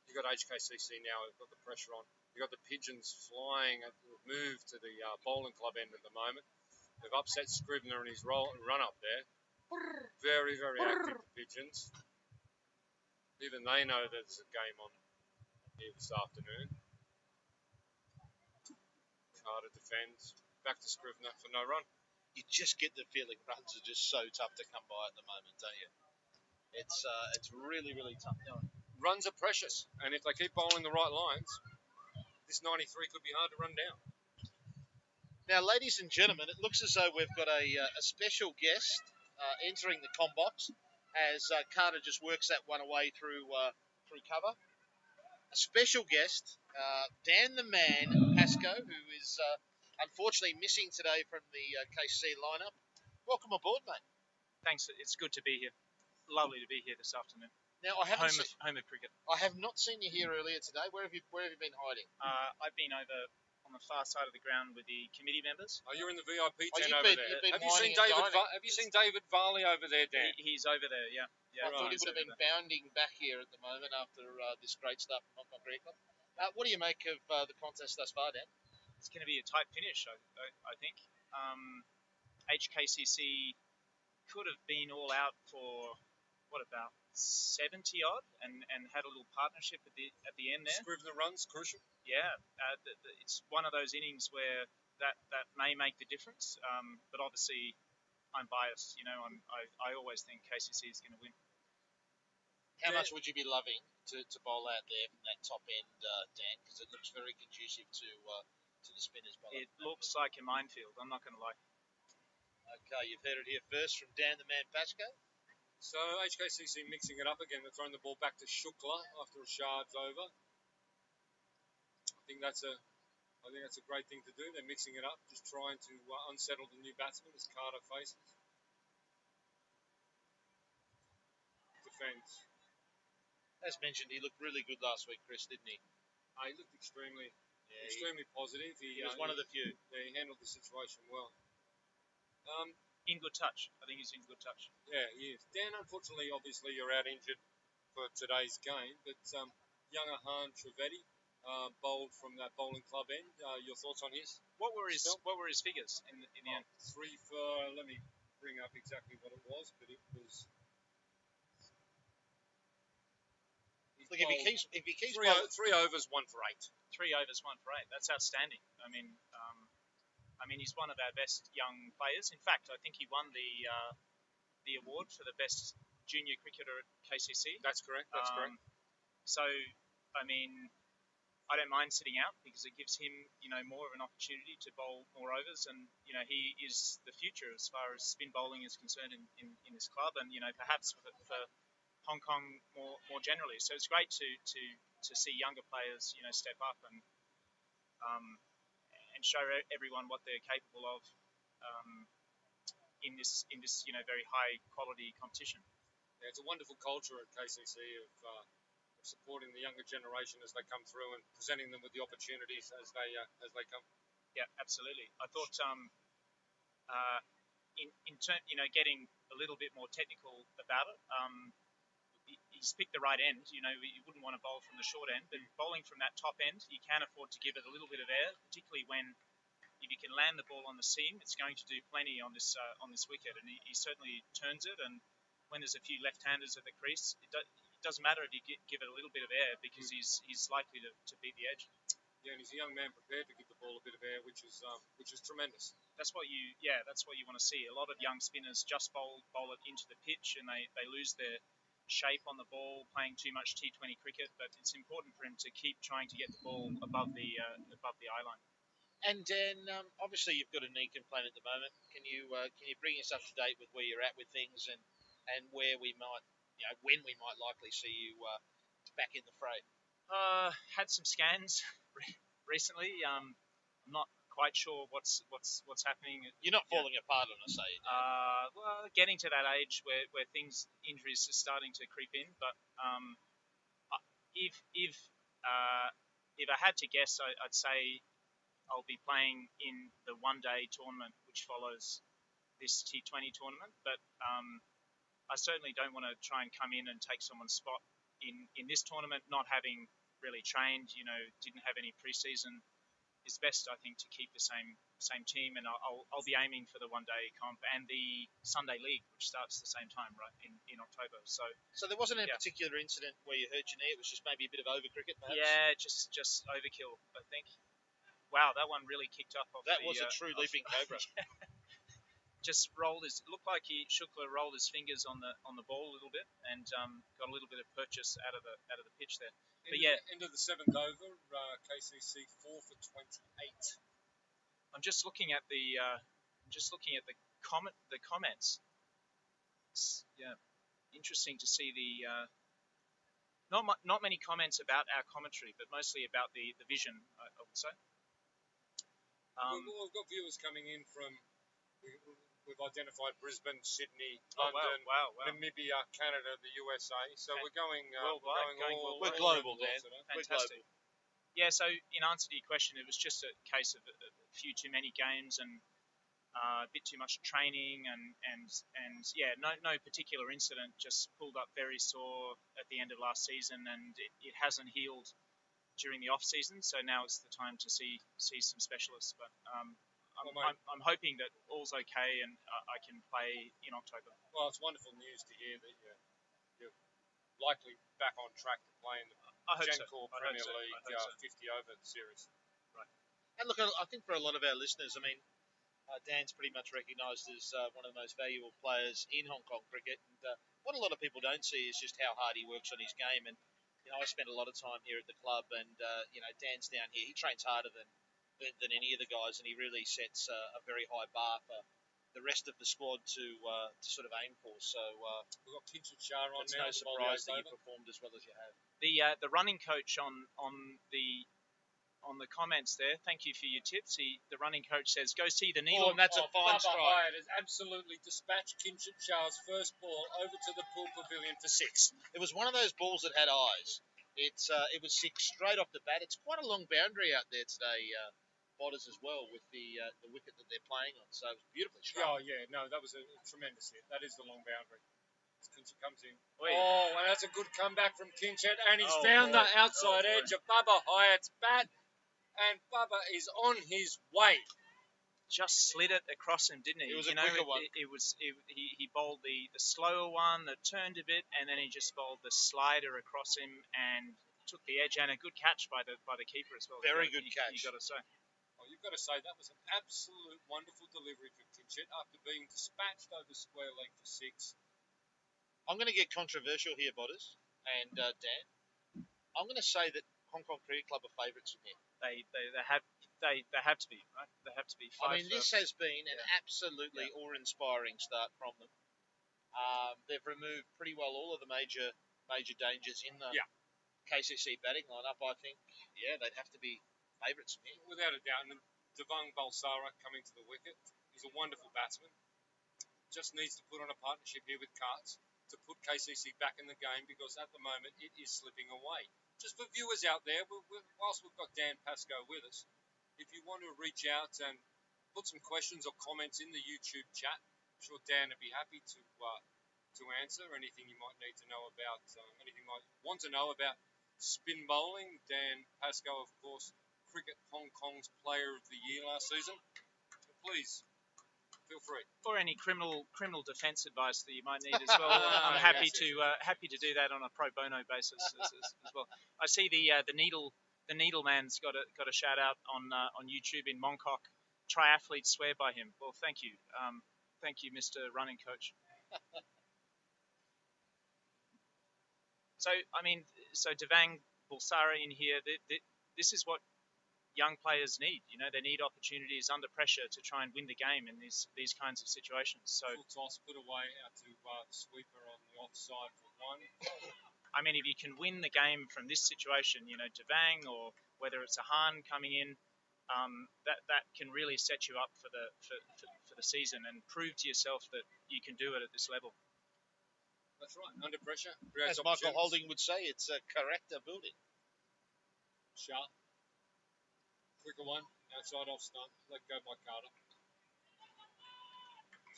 S3: HKCC now. You've got the pressure on. You've got the pigeons flying. They've moved to the bowling club end at the moment. They've upset Scrivener in his run up there. Very, very active, the pigeons. Even they know there's a game on here this afternoon. Carter defends. Back to Scrivener for no run.
S2: You just get the feeling runs are just so tough to come by at the moment, don't you? It's really, really tough.
S3: Runs are precious, and if they keep bowling the right lines, this 93 could be hard to run down.
S2: Now, ladies and gentlemen, it looks as though we've got a special guest entering the combox as Carter just works that one away through cover. A special guest, Dan the Man Pascoe, who is unfortunately missing today from the KCC lineup. Welcome aboard, mate.
S4: Thanks. It's good to be here. Lovely to be here this afternoon.
S2: Now, I haven't
S4: home of cricket.
S2: I have not seen you here earlier today. Where have you been hiding?
S4: I've been over on the far side of the ground with the committee members.
S3: Oh, you're in the VIP tent
S2: you've
S3: over
S2: been-
S3: there.
S2: you've been
S3: Have you seen
S2: whining and
S3: David?
S2: dining.
S3: Have you seen David Varley over there, Dan?
S4: He's over there. Yeah.
S2: I thought he
S4: he's
S2: would have
S4: over
S2: been
S4: there.
S2: bounding back here at the moment after this great start from Hong Kong Cricket Club. What do you make of the contest thus far, Dan?
S4: It's going to be a tight finish, I think. HKCC could have been all out for about 70 odd, and had a little partnership at the end there.
S3: Scrivener runs crucial.
S4: Yeah, it's one of those innings where that may make the difference. But obviously, I'm biased. I always think KCC is going to win.
S2: How much would you be loving to bowl out there from that top end, Dan? Because it looks very conducive to the spinners.
S4: It looks like a minefield. I'm not going to lie.
S2: Okay, you've heard it here first from Dan the Man Pascoe.
S3: So HKCC mixing it up again. They're throwing the ball back to Shukla after Rashad's over. I think that's a great thing to do. They're mixing it up, just trying to unsettle the new batsman as Carter faces. Defence.
S2: As mentioned, he looked really good last week, Chris, didn't he?
S3: He looked extremely positive.
S2: He was one of the few.
S3: Yeah, he handled the situation well.
S4: In good touch. I think he's in good touch.
S3: Yeah, he is. Dan, unfortunately, obviously, you're out injured for today's game, but younger Han Trivedi bowled from that bowling club end. Your thoughts on his?
S4: What were his figures in the end?
S3: 3 for. Let me bring up exactly what it was, but it was.
S2: Look, if he keeps
S3: 3 overs, 1 for 8.
S4: 3 overs, 1 for 8. That's outstanding. I mean, he's one of our best young players. In fact, I think he won the award for the best junior cricketer at KCC.
S3: That's correct. Correct.
S4: So, I mean, I don't mind sitting out because it gives him, more of an opportunity to bowl more overs, and he is the future as far as spin bowling is concerned in this club, and perhaps for Hong Kong more generally. So it's great to see younger players, step up and show everyone what they're capable of in this very high quality competition.
S3: Yeah, it's a wonderful culture at KCC of supporting the younger generation as they come through and presenting them with the opportunities as they come.
S4: Yeah, absolutely. I thought in turn, getting a little bit more technical about it. He's picked the right end. You wouldn't want to bowl from the short end, but bowling from that top end, you can afford to give it a little bit of air, particularly when if you can land the ball on the seam, it's going to do plenty on this wicket, and he certainly turns it. And when there's a few left-handers at the crease, it doesn't matter if you give it a little bit of air because he's likely to beat the edge.
S3: Yeah, and he's a young man prepared to give the ball a bit of air, which is tremendous.
S4: That's what you want to see. A lot of young spinners just bowl it into the pitch, and they lose their shape on the ball, playing too much T20 cricket. But it's important for him to keep trying to get the ball above the eye line.
S2: And Dan, obviously you've got a knee complaint at the moment. Can you bring us up to date with where you're at with things, and and where we might, when we might likely see you back in the fray?
S4: Had some scans recently. I'm not quite sure what's happening.
S2: You're not falling apart on us, are you?
S4: Well, getting to that age where injuries are starting to creep in. But if I had to guess, I'd say I'll be playing in the one-day tournament which follows this T20 tournament. But I certainly don't want to try and come in and take someone's spot in this tournament, not having really trained. Didn't have any preseason. It's best, I think, to keep the same team, and I'll be aiming for the one-day comp and the Sunday League, which starts at the same time, right, in October.
S2: So there wasn't a particular incident where you hurt your knee. It was just maybe a bit of over cricket, perhaps.
S4: Yeah, just overkill, I think. Wow, that one really kicked up off.
S2: That was a true leaping cobra.
S4: Just looked like Shukla rolled his fingers on the ball a little bit and got a little bit of purchase out of the pitch there. But
S3: end of the seventh over, KCC 4 for 28.
S4: I'm just looking at the comments. It's, interesting to see the not many comments about our commentary, but mostly about the vision, I would say.
S3: We've got viewers coming in from. We've identified Brisbane, Sydney, London,
S4: wow.
S3: Namibia, Canada, the USA. So we're going
S4: worldwide.
S2: We're global, Dan.
S4: Fantastic. Yeah. So in answer to your question, it was just a case of a few too many games and a bit too much training and no particular incident. Just pulled up very sore at the end of last season, and it hasn't healed during the off season. So now it's the time to see some specialists. But I'm hoping that all's okay and I can play in October.
S3: Well, it's wonderful news to hear that you're likely back on track to play in the Gencor Premier League 50-over series.
S4: Right.
S2: And look, I think for a lot of our listeners, I mean, Dan's pretty much recognised as one of the most valuable players in Hong Kong cricket. And what a lot of people don't see is just how hard he works on his game. And, I spend a lot of time here at the club and, Dan's down here. He trains harder than any of the guys, and he really sets a very high bar for the rest of the squad to sort of aim for. So
S3: we've got Kinshit Shah on
S2: it's
S3: now.
S2: no surprise that you performed as well as you have.
S4: The running coach on the comments there. Thank you for your tips. The running coach says, "Go see the needle."
S2: And that's a fine strike.
S3: Bubba Hyatt has absolutely dispatched Kinshit Shah's first ball over to the pool pavilion for 6.
S2: It was one of those balls that had eyes. It was 6 straight off the bat. It's quite a long boundary out there today. Botters as well with the wicket that they're playing on, so it was beautifully struck.
S3: Oh yeah, no, that was a tremendous hit. That is the long boundary. Kinshit comes in.
S4: Wait.
S3: Oh, and that's a good comeback from Kinshit, and he's found the outside edge of Bubba Hyatt's bat, and Bubba is on his way.
S4: Just slid it across him, didn't he?
S2: It was a quicker one.
S4: He bowled the slower one that turned a bit, and then he just bowled the slider across him and took the edge, and a good catch by the keeper as well.
S2: Very good catch.
S4: You got to say.
S3: Well, you've got to say that was an absolute wonderful delivery for Kinshit after being dispatched over square leg for 6.
S2: I'm going to get controversial here, Botters and Dan. I'm going to say that Hong Kong Cricket Club are favourites in here.
S4: They have to be, right? They have to be.
S2: I mean, this has been an absolutely awe-inspiring start from them. They've removed pretty well all of the major dangers in the KCC batting lineup. I think, they'd have to be favourites in here.
S3: Without a doubt. And Devang Balsara coming to the wicket. He's a wonderful batsman. Just needs to put on a partnership here with Carts to put KCC back in the game, because at the moment it is slipping away. Just for viewers out there, whilst we've got Dan Pascoe with us, if you want to reach out and put some questions or comments in the YouTube chat, I'm sure Dan would be happy to answer anything you might need to know about, anything you might want to know about spin bowling. Dan Pascoe, of course, Cricket Hong Kong's Player of the Year last season. Please, feel free.
S4: Or any criminal defence advice that you might need as well. I'm happy to do that on a pro bono basis as well. I see the needle man's got a shout out on YouTube in Mongkok. Triathletes swear by him. Well, thank you, Mr. Running Coach. So Devang Bulsara in here. This is what young players need. They need opportunities under pressure to try and win the game in these kinds of situations. So,
S3: full toss put away out to the sweeper on the offside for one.
S4: I mean, if you can win the game from this situation, Devang or whether it's a Hahn coming in, that can really set you up for the season and prove to yourself that you can do it at this level.
S3: That's right. Under pressure.
S2: As Michael Holding would say, it's a character building.
S3: Sharp. Quicker one. Outside off stump. Let go by Carter.
S2: I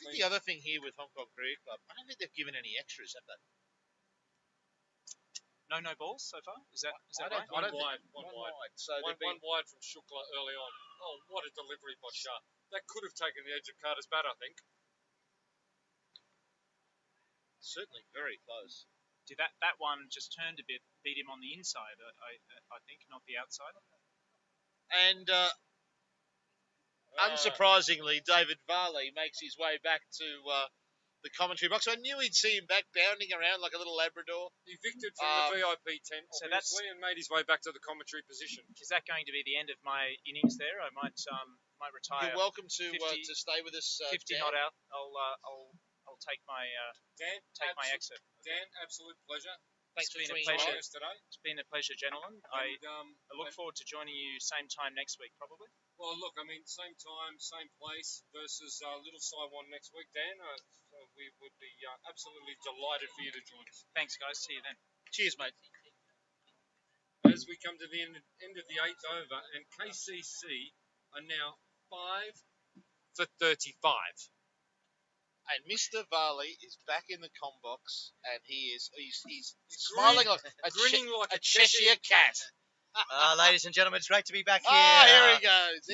S2: think the other thing here with Hong Kong Cricket Club, I don't think they've given any extras, have they?
S4: No balls so far? Is that
S2: I
S4: right?
S2: don't
S3: One
S2: think,
S3: wide.
S2: So
S3: one wide from Shukla early on. Oh, what a delivery by Shah. That could have taken the edge of Carter's bat, I think.
S2: certainly very close.
S4: Did that one just turned a bit, beat him on the inside, I think, not the outside?
S2: And unsurprisingly, David Varley makes his way back to the commentary box. I knew he'd see him back bounding around like a little Labrador.
S3: Evicted from the VIP tent,
S4: so
S3: obviously, and made his way back to the commentary position.
S4: Is that going to be the end of my innings there? I might retire.
S2: You're welcome to stay with us.
S4: 50
S2: Dan.
S4: not out. I'll take my my exit.
S3: Dan, absolute pleasure.
S2: Thanks for
S4: It's been a
S2: joining
S4: pleasure.
S2: us
S3: today.
S4: It's been a pleasure, gentlemen. I look forward to joining you same time next week, probably.
S3: Well, look, I mean, same time, same place versus Little Saiwan next week, Dan. So we would be absolutely delighted for you to join us.
S4: Thanks, guys. See you then.
S2: Cheers, mate.
S3: As we come to the end of the 8th over, and KCC are now 5 for 35.
S2: And Mr. Varley is back in the comm box, and he's smiling like
S3: grinning like
S2: a Cheshire cat.
S5: Ladies and gentlemen, it's great to be back here.
S2: Here he goes.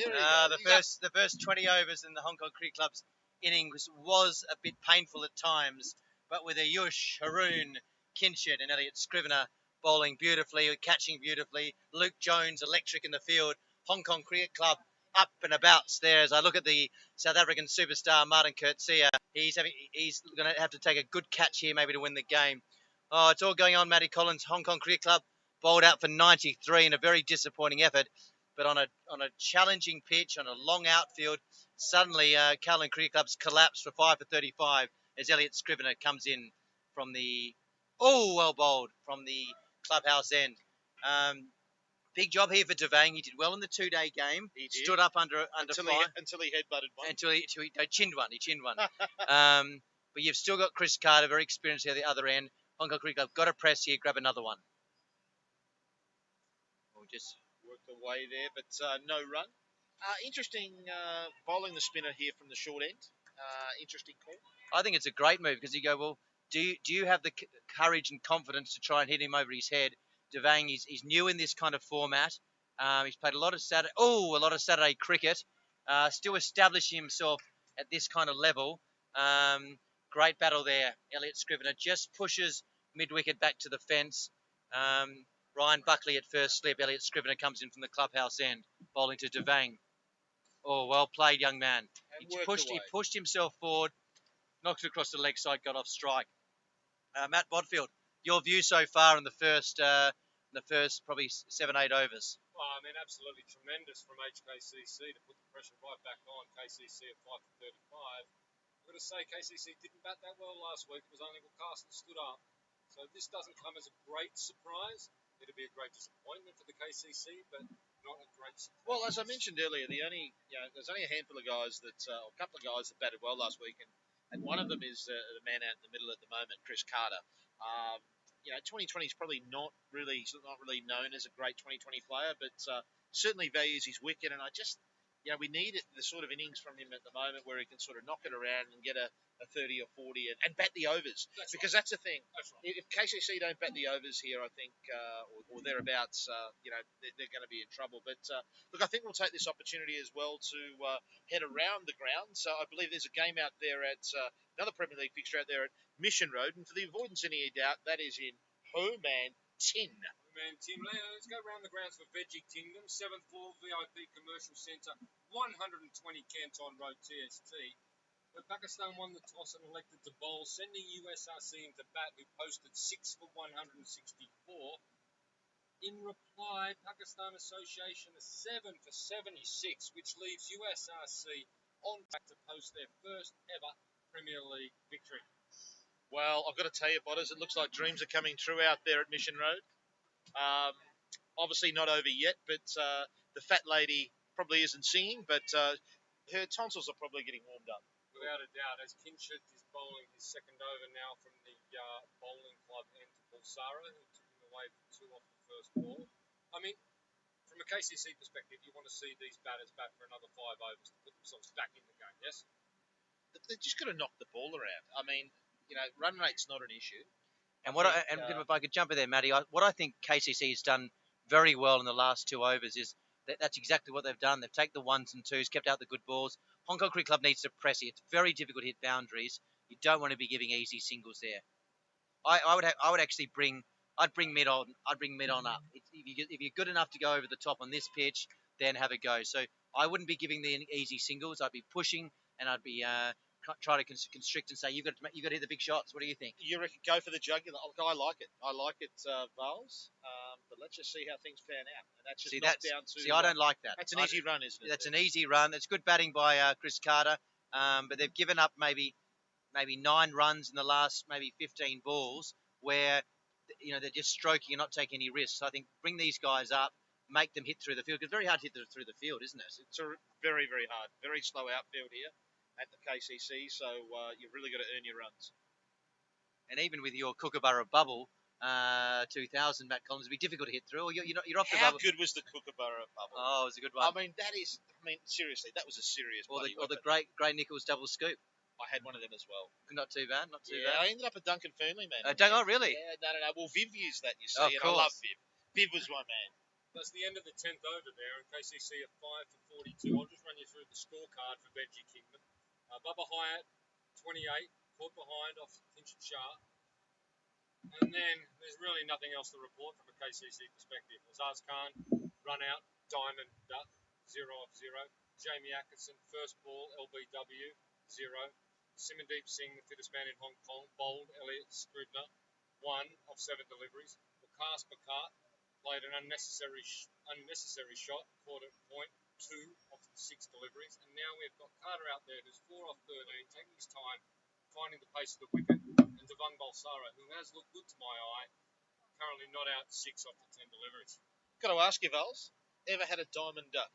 S5: The first 20 overs in the Hong Kong Cricket Club's innings was a bit painful at times, but with Ayush, Haroon, Kinchet and Elliot Scrivener bowling beautifully, catching beautifully, Luke Jones electric in the field, Hong Kong Cricket Club up and abouts there. As I look at the South African superstar Martin Coetzee, he's going to have to take a good catch here maybe to win the game. Oh, it's all going on. Matty Collins, Hong Kong Cricket Club, bowled out for 93 in a very disappointing effort. But on a challenging pitch, on a long outfield, suddenly Kowloon Cricket Club's collapsed for 5 for 35 as Elliot Scrivener comes in from the well bowled from the clubhouse end. Big job here for Devang. He did well in the 2-day game.
S2: He did.
S5: Stood up under
S2: until
S5: fire.
S2: Until he headbutted one.
S5: Until he chinned one. He chinned one. But you've still got Chris Carter, very experienced here at the other end. Hong Kong Cricket Club got a press here. Grab another one. We'll just
S2: worked away there, but no run. Interesting bowling the spinner here from the short end. Interesting call.
S5: I think it's a great move because you go, well, do you have the courage and confidence to try and hit him over his head? Devang, he's new in this kind of format. He's played a lot of Saturday cricket. Still establishing himself at this kind of level. Great battle there. Elliot Scrivener just pushes mid-wicket back to the fence. Ryan Buckley at first slip. Elliot Scrivener comes in from the clubhouse end, bowling to Devang. Oh, well played, young man. He pushed himself forward, knocked it across the leg side, got off strike. Matt Bodfield, your view so far in the first probably 7-8 overs?
S3: Well, I mean, absolutely tremendous from HKCC to put the pressure right back on. KCC at 5 for 35. I've got to say, KCC didn't bat that well last week. It was only when Carson stood up. So this doesn't come as a great surprise. It'll be a great disappointment for the KCC, but not a great surprise.
S2: Well, as I mentioned earlier, there's only a handful of guys or a couple of guys that batted well last week, and one of them is the man out in the middle at the moment, Chris Carter. 2020 is probably not really known as a great 2020 player, but certainly values his wicket, and we need the sort of innings from him at the moment where he can sort of knock it around and get a 30 or 40 and bat the overs. That's the thing.
S3: That's right.
S2: If KCC don't bat the overs here, I think, or thereabouts, they're going to be in trouble. But look, I think we'll take this opportunity as well to head around the ground. So I believe there's a game out there at another Premier League fixture out there at Mission Road, and for the avoidance of any doubt, that is in Ho Man Tin.
S3: Let's go around the grounds for Veggie Kingdom, 7th floor VIP Commercial Centre, 120 Canton Road, TST. But Pakistan won the toss and elected to bowl, sending USRC into bat, who posted 6 for 164. In reply, Pakistan Association is 7 for 76, which leaves USRC on track to post their first ever Premier League victory.
S2: Well, I've got to tell you, Botters, it looks like dreams are coming true out there at Mission Road. Obviously not over yet, but the fat lady probably isn't singing, but her tonsils are probably getting warmed up.
S3: Without a doubt, as Kinshid is bowling his second over now from the bowling club end to Bulsara, who took him away from 2 off the first ball. I mean, from a KCC perspective, you want to see these batters bat for another 5 overs to put themselves back in the game, yes?
S2: They're just got to knock the ball around. I mean, run rate's not an issue.
S5: And if I could jump in there, Matty, what I think KCC has done very well in the last 2 overs is that's exactly what they've done. They've taken the 1s and 2s, kept out the good balls. Hong Kong Cricket Club needs to press it. It's very difficult to hit boundaries. You don't want to be giving easy singles there. I would actually bring mid on. I'd bring mid on up. If you're good enough to go over the top on this pitch, then have a go. So I wouldn't be giving the easy singles. I'd be pushing and I'd be try to constrict and say you've got to hit the big shots. What do you think?
S2: You reckon go for the jugular? I like it. I like it, Vales. But let's just see how things pan out. And that's just down to.
S5: See, I don't like that.
S2: That's an easy run, isn't it?
S5: That's an easy run. That's good batting by Chris Carter. But they've given up maybe 9 runs in the last maybe 15 balls where they're just stroking and not taking any risks. So I think bring these guys up, make them hit through the field. Because it's very hard to hit through the field, isn't it?
S2: It's very, very hard. Very slow outfield here at the KCC, so you've really got to earn your runs.
S5: And even with your Kookaburra bubble, 2000, Matt Collins, it'd be difficult to hit through. You're off the bubble.
S2: How good was the Kookaburra bubble?
S5: Oh, it was a good one.
S2: Seriously, that was a serious
S5: Or the great Nichols double scoop.
S2: I had one of them as well.
S5: Not too bad, bad.
S2: I ended up at Duncan Fernley, man.
S5: Oh, really?
S2: Yeah, no. Well, Viv used that, you see,
S5: and
S2: I love Viv. Viv was my man.
S3: That's the end of the 10th over there, and KCC are 5 for 42. I'll just run you through the scorecard for Benji Kingman. Bubba Hyatt, 28, caught behind off Kinshid Shah. And then there's really nothing else to report from a KCC perspective. Azaz Khan, run out, diamond duck, 0 off 0. Jamie Atkinson, first ball, LBW, 0. Simandeep Singh, the fittest man in Hong Kong, bowled Elliot Scribner, 1 of 7 deliveries. Wakas Bakat played an unnecessary shot, caught at point, 2 of 6 deliveries. And now we've got Carter out there who's 4 off 13, taking his time, finding the pace of the wicket. And Devang Balsara, who has looked good to my eye, currently not out 6 off the 10 deliveries.
S2: Got to ask you, Vals, ever had a diamond duck?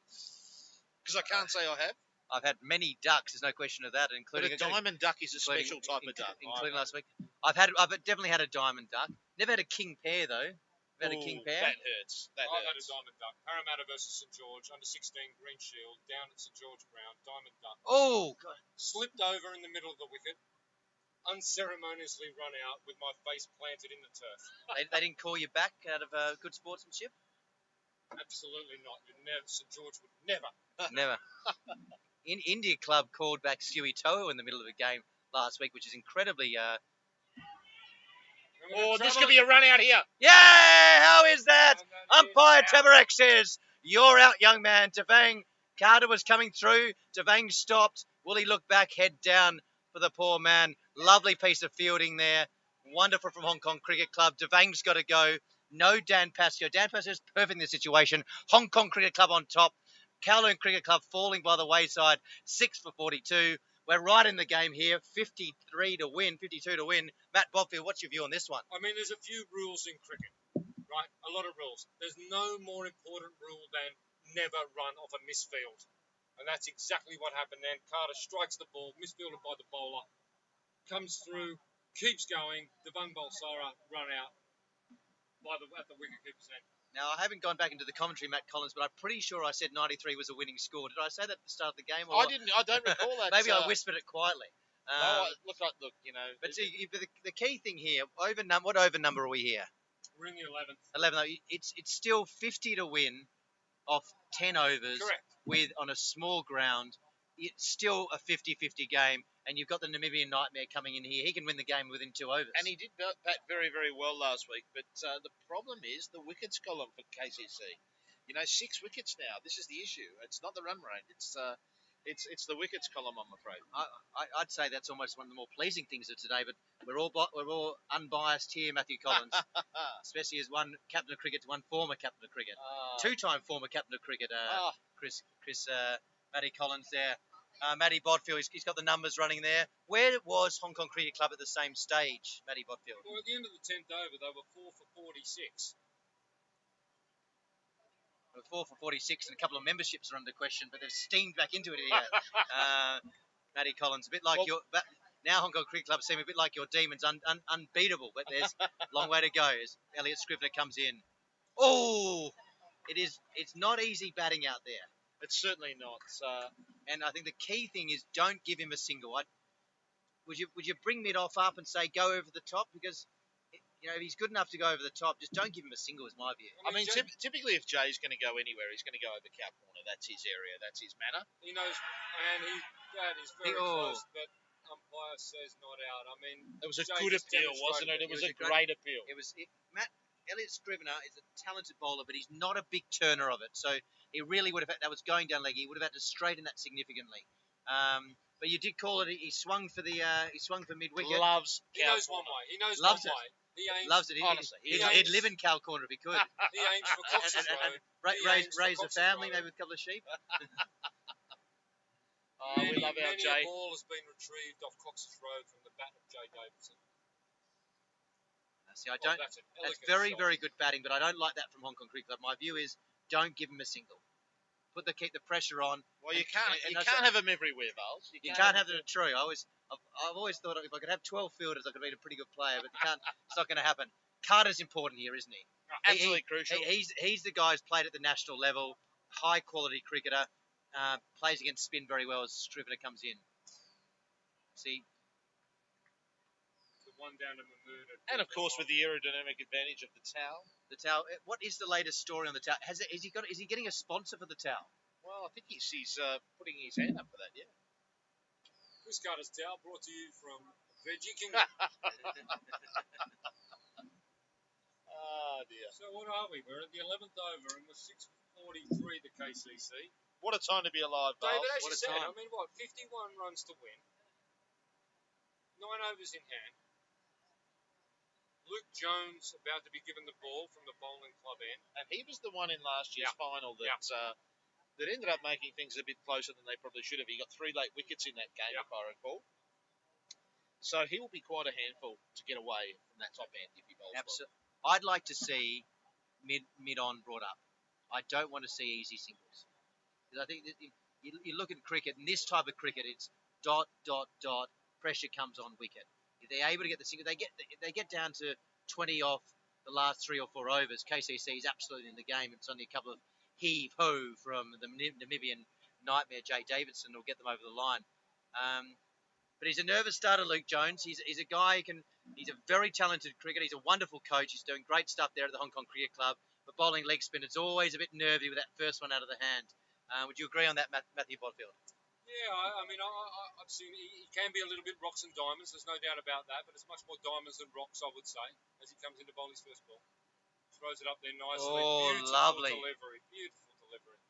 S2: Because I can't say I have.
S5: I've had many ducks. There's no question of that, including
S2: but a diamond duck is a special type of duck,
S5: including last week. I've definitely had a diamond duck. Never had a king pair though. Had a king pair.
S2: That hurts.
S3: I've had a diamond duck. Parramatta versus St George, under 16 Green Shield, down at St George Ground, diamond duck.
S5: Oh, God.
S3: Slipped over in the middle of the wicket, unceremoniously run out with my face planted in the turf.
S5: They didn't call you back out of good sportsmanship?
S3: Absolutely not. St George would never.
S5: Never. India Club called back Stewie Toho in the middle of a game last week, which is incredibly.
S2: This could be a run out here.
S5: Yeah, how is that? Umpire Tabarek says, you're out, young man. Devang Carter was coming through. Devang stopped. Will he look back, head down for the poor man? Lovely piece of fielding there. Wonderful from Hong Kong Cricket Club. Devang's got to go. No Dan Pascoe. Dan Pascoe is perfect in this situation. Hong Kong Cricket Club on top. Kowloon Cricket Club falling by the wayside, 6 for 42. We're right in the game here, 52 to win. Matt Bobfield, what's your view on this one?
S3: I mean, there's a few rules in cricket, right? A lot of rules. There's no more important rule than never run off a misfield. And that's exactly what happened then. Carter strikes the ball, misfielded by the bowler, comes through, keeps going. Devang Balsara run out at the wicketkeeper's end.
S5: Now, I haven't gone back into the commentary, Matt Collins, but I'm pretty sure I said 93 was a winning score. Did I say that at the start of the game?
S2: I didn't. I don't recall that.
S5: Maybe I whispered it quietly.
S2: Look, you know.
S5: But see, the key thing here, what over number are we here?
S3: We're in the 11th.
S5: 11. It's still 50 to win off 10 overs.
S3: Correct.
S5: On a small ground. It's still a 50-50 game, and you've got the Namibian Nightmare coming in here. He can win the game within 2 overs.
S2: And he did bat very, very well last week, but the problem is the wickets column for KCC. 6 wickets now. This is the issue. It's not the run rate. It's It's the wickets column, I'm afraid.
S5: I'd say that's almost one of the more pleasing things of today. But we're all unbiased here, Matthew Collins, especially as one captain of cricket to one former captain of cricket, two-time former captain of cricket. Chris Matty Collins there. Matty Bodfield, he's got the numbers running there. Where was Hong Kong Cricket Club at the same stage, Matty Bodfield?
S3: Well, at the end of the 10th over, they were 4 for 46.
S5: 4 for 46 and a couple of memberships are under question, but they've steamed back into it here. Matty Collins, a bit like now Hong Kong Cricket Club seem a bit like your Demons, unbeatable, but there's a long way to go as Elliot Scrivener comes in. Oh, it's not easy batting out there.
S2: It's certainly not.
S5: And I think the key thing is don't give him a single. Would you bring mid off up and say go over the top, because if he's good enough to go over the top, just don't give him a single is my view.
S2: I mean, typically if Jay's going to go anywhere, he's going to go over cow corner. That's his area. That's his manner.
S3: He knows, and that is very close, but umpire says not out. I mean,
S2: it was a good appeal, wasn't it? It was a great appeal.
S5: Elliot Scrivener is a talented bowler, but he's not a big turner of it. So he really would have that was going down leg. He would have had to straighten that significantly. But you did call it. He swung for mid wicket.
S3: He knows one way. He knows
S5: loves
S3: one
S5: it.
S3: way. He aims,
S5: loves it.
S2: Honestly,
S5: he'd live in cow corner if he could.
S3: He aims for Cox's Road.
S5: Raise a family, maybe with a couple of sheep.
S2: We love our Jay.
S3: A ball has been retrieved off Cox's Road from the bat of Jay Davidson.
S5: See, that's very, very good batting, but I don't like that from Hong Kong Cricket Club. My view is don't give him a single. Keep the pressure on.
S2: Well, you can't have them everywhere, Vals.
S5: You can't have them true. I've always thought if I could have 12 fielders, I could be a pretty good player, but it's not going to happen. Carter's important here, isn't he?
S2: Absolutely crucial.
S5: He's the guy who's played at the national level, high quality cricketer, plays against spin very well as Scrivener comes in. See.
S3: One down to Mahmood.
S2: And of course, with the aerodynamic advantage of the towel.
S5: The towel. What is the latest story on the towel? Is he getting a sponsor for the towel?
S2: Well, I think he's putting his hand up for that. Yeah.
S3: Chris Carter's towel brought to you from Veggie Kingdom.
S2: Oh dear.
S3: So what are we? We're at the 11th over and we're 6:43 the KCC.
S2: What a time to be alive, Vals.
S3: David, as
S2: what
S3: you said, I mean, 51 runs to win, 9 overs in hand. Luke Jones about to be given the ball from the bowling club end.
S2: And he was the one in last year's final that ended up making things a bit closer than they probably should have. He got 3 late wickets in that game, if I recall. So he will be quite a handful to get away from that top end if he bowls well.
S5: I'd like to see mid-on brought up. I don't want to see easy singles. Because I think that you look at cricket, and this type of cricket, it's dot, dot, dot, pressure comes on wicket. If they're able to get the single, they get down to 20 off the last 3 or 4 overs. KCC is absolutely in the game. It's only a couple of heave-ho from the Namibian nightmare Jay Davidson will get them over the line. But he's a nervous starter, Luke Jones. He's a guy he's a very talented cricketer. He's a wonderful coach. He's doing great stuff there at the Hong Kong Cricket Club. But bowling leg spin, it's always a bit nervy with that first one out of the hand. Would you agree on that, Matthew Bodfield?
S3: Yeah, I mean, I've seen he can be a little bit rocks and diamonds. There's no doubt about that. But it's much more diamonds than rocks, I would say, as he comes into bowl his first ball. Throws it up there nicely.
S5: Oh,
S3: beautiful
S5: lovely.
S3: Beautiful delivery.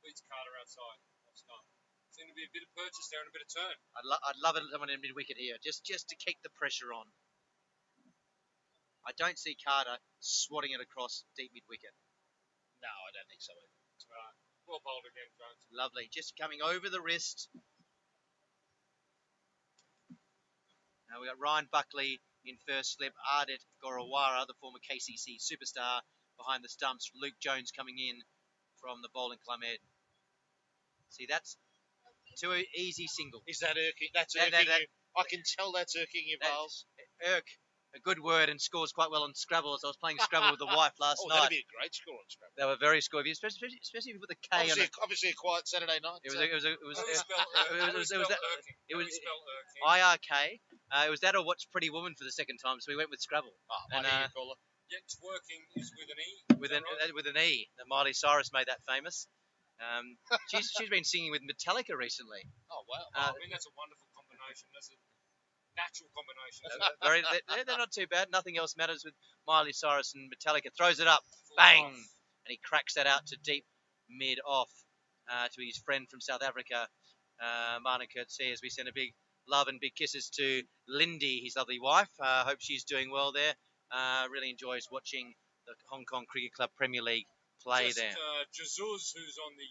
S3: Beats Carter outside. Off stump. Seemed to be a bit of purchase there and a bit of turn.
S5: I'd love it someone in mid-wicket here, just to keep the pressure on. I don't see Carter swatting it across deep mid-wicket.
S2: No, I don't think so either.
S3: Well bowled again, Jones.
S5: Lovely. Just coming over the wrist. Now we've got Ryan Buckley in first slip. Ardit Gorawara, the former KCC superstar, behind the stumps. Luke Jones coming in from the bowling club end. See, that's 2 easy singles.
S2: Is that irking? That's irking you. I can tell that's irking you, Vals.
S5: Irk. A good word, and scores quite well on Scrabble. As I was playing Scrabble with the wife last night.
S2: That'd be a great score on Scrabble.
S5: They were very scoreable, especially if you put the K on it.
S2: Obviously a quiet Saturday night.
S5: It was IRK. It was that or Watch Pretty Woman for the second time, so we went with Scrabble.
S3: Yet twerking is with an E.
S5: With an E. Miley Cyrus made that famous. She's been singing with Metallica recently.
S2: Oh wow!
S3: I mean, that's a wonderful combination. That's a natural combination.
S5: They're not too bad. Nothing else matters with Miley Cyrus and Metallica. Throws it up, bang, and he cracks that out to deep mid off to his friend from South Africa, Martin Coetzee, as we send a big love and big kisses to Lindy, his lovely wife. Hope she's doing well there. Really enjoys watching the Hong Kong Cricket Club Premier League play there.
S3: Jesus, who's on the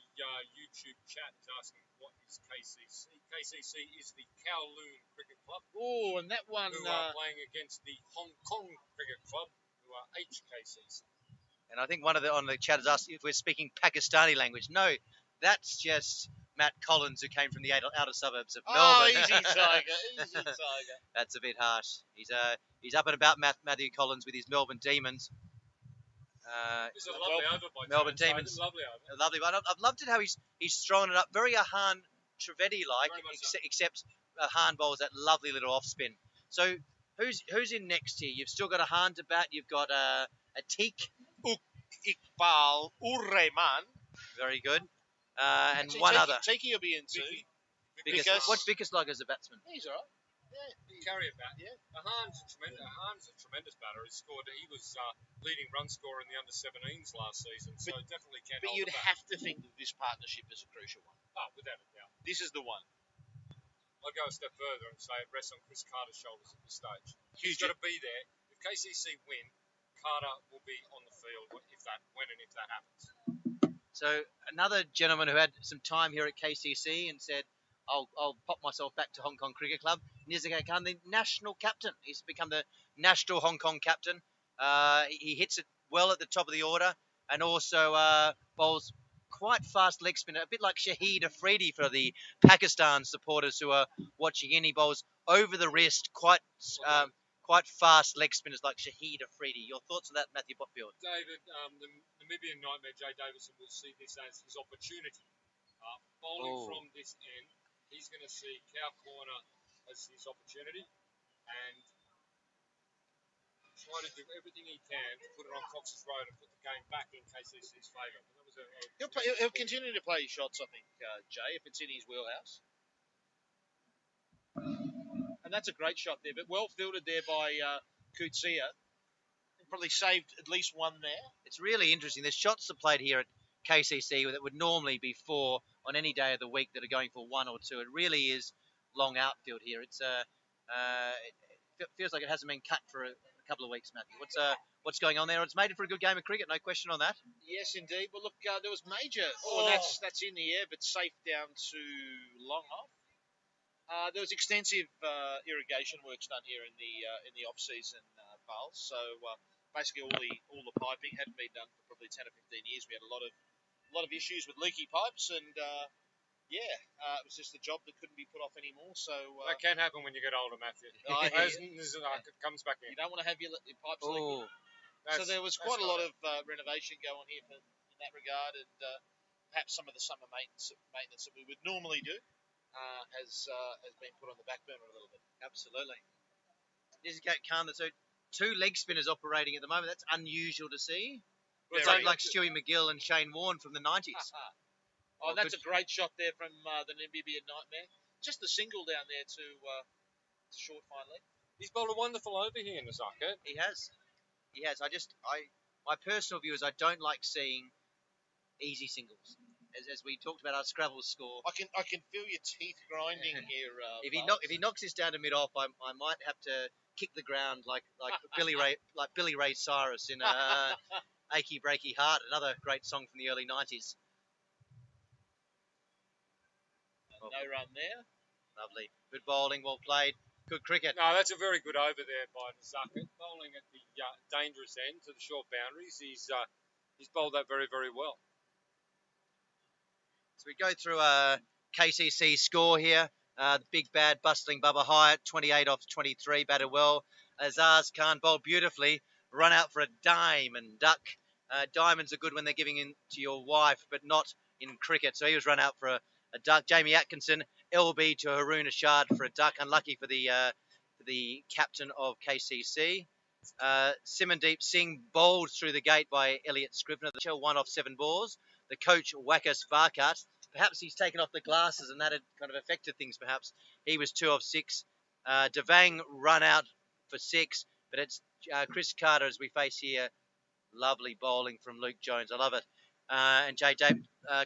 S3: YouTube chat, is asking what is KCC. KCC is the Kowloon Cricket Club.
S2: Oh, and that one.
S3: Who are playing against the Hong Kong Cricket Club, who are HKCC.
S5: And I think one of the on the chat has asked if we're speaking Pakistani language. No, that's just Matt Collins, who came from the outer suburbs of Melbourne.
S2: Easy tiger, easy tiger.
S5: That's a bit harsh. He's up and about Matthew Collins with his Melbourne Demons.
S3: It's a lovely over by
S5: Melbourne
S3: James
S5: Demons.
S3: Hayden, lovely over.
S5: Lovely one. I've loved it how he's thrown it up very Ahan Trivedi-like,
S3: Very much so.
S5: except Ahan bowls that lovely little off spin. So who's in next here? You've still got Ahan to bat. You've got Atik.
S2: Iqbal Urrehman.
S5: Very good. And
S2: Actually,
S5: one other.
S2: Tiki will be in too.
S5: Vickers. What's Vickers like as a batsman?
S2: He's alright.
S3: Carry it back, yeah. Ahan's a tremendous batter. He was leading run scorer in the under-17s last season, so definitely can.
S2: But
S3: hold
S2: you'd
S3: the bat.
S2: have to think that this partnership is a crucial one.
S3: Oh, without a doubt.
S2: This is the one.
S3: I'll go a step further and say it rests on Chris Carter's shoulders at this stage. He's
S2: Huge.
S3: got to be there. If KCC win, Carter will be on the field when and if that happens.
S5: So another gentleman who had some time here at KCC and said, I'll pop myself back to Hong Kong Cricket Club. Nizagay Khan, the national captain. He's become the national Hong Kong captain. He hits it well at the top of the order and also bowls quite fast leg spinner, a bit like Shahid Afridi for the Pakistan supporters who are watching in. He bowls over the wrist, quite fast leg spinners like Shahid Afridi. Your thoughts on that, Matthew Botfield?
S3: David, the Namibian nightmare, Jay Davidson, will see this as his opportunity. Bowling from this end, he's going to see cow corner as his opportunity and try to do everything he can to put it on Cox's Road and put the game back in KCC's favour.
S2: He'll continue to play his shots, I think, Jay, if it's in his wheelhouse. And that's a great shot there, but well fielded there by Coetzee. Probably saved at least one there.
S5: It's really interesting. There's shots that played here at KCC that would normally be 4 on any day of the week that are going for 1 or 2. It really is long outfield here. It feels like it hasn't been cut for a couple of weeks, Matthew. What's going on there? It's made it for a good game of cricket, no question on that.
S2: Yes, indeed. Well, look, there was major. That's in the air, but safe down to long off. There was extensive irrigation works done here in the off-season, Vales. So basically, all the piping hadn't been done for probably 10 or 15 years. We had a lot of issues with leaky pipes, and it was just a job that couldn't be put off anymore. So
S3: that can happen when you get older, Matthew. It comes back in.
S2: You don't want to have your pipes leaking. So there was quite a lot of renovation going here in that regard, and perhaps some of the summer maintenance that we would normally do has been put on the back burner a little bit.
S5: Absolutely. Nizagay Khan, so 2 leg spinners operating at the moment. That's unusual to see. It's like Stewie McGill and Shane Warne from the 90s.
S2: That's a great shot there from the Namibian nightmare. Just the single down there to short fine leg.
S3: He's bowled a wonderful over here in the Zaka.
S5: He has. My personal view is I don't like seeing easy singles. As we talked about our Scrabble score.
S2: I can feel your teeth grinding here.
S5: If he knocks this down to mid off, I might have to kick the ground like Billy Ray Cyrus in Achy Breaky Heart, another great song from the early 90s.
S2: No run there.
S5: Lovely. Good bowling, well played. Good cricket.
S3: No, that's a very good over there by Nizagay. Bowling at the dangerous end to the short boundaries. He's bowled that very, very well.
S5: So we go through KCC score here. The big bad bustling Bubba Hyatt, 28 off 23, batted well. Azaz Khan bowled beautifully, run out for a dime and duck. Diamonds are good when they're giving in to your wife, but not in cricket. So he was run out for a duck. Jamie Atkinson, LB to Haroon Ashad for a duck. Unlucky for the captain of KCC. Simandeep Singh bowled through the gate by Elliot Scrivener. The shell 1 off 7 balls. The coach, Wakas Farkat, perhaps he's taken off the glasses and that had kind of affected things perhaps. He was 2 off 6. Devang run out for 6, but it's Chris Carter as we face here. Lovely bowling from Luke Jones. I love it. And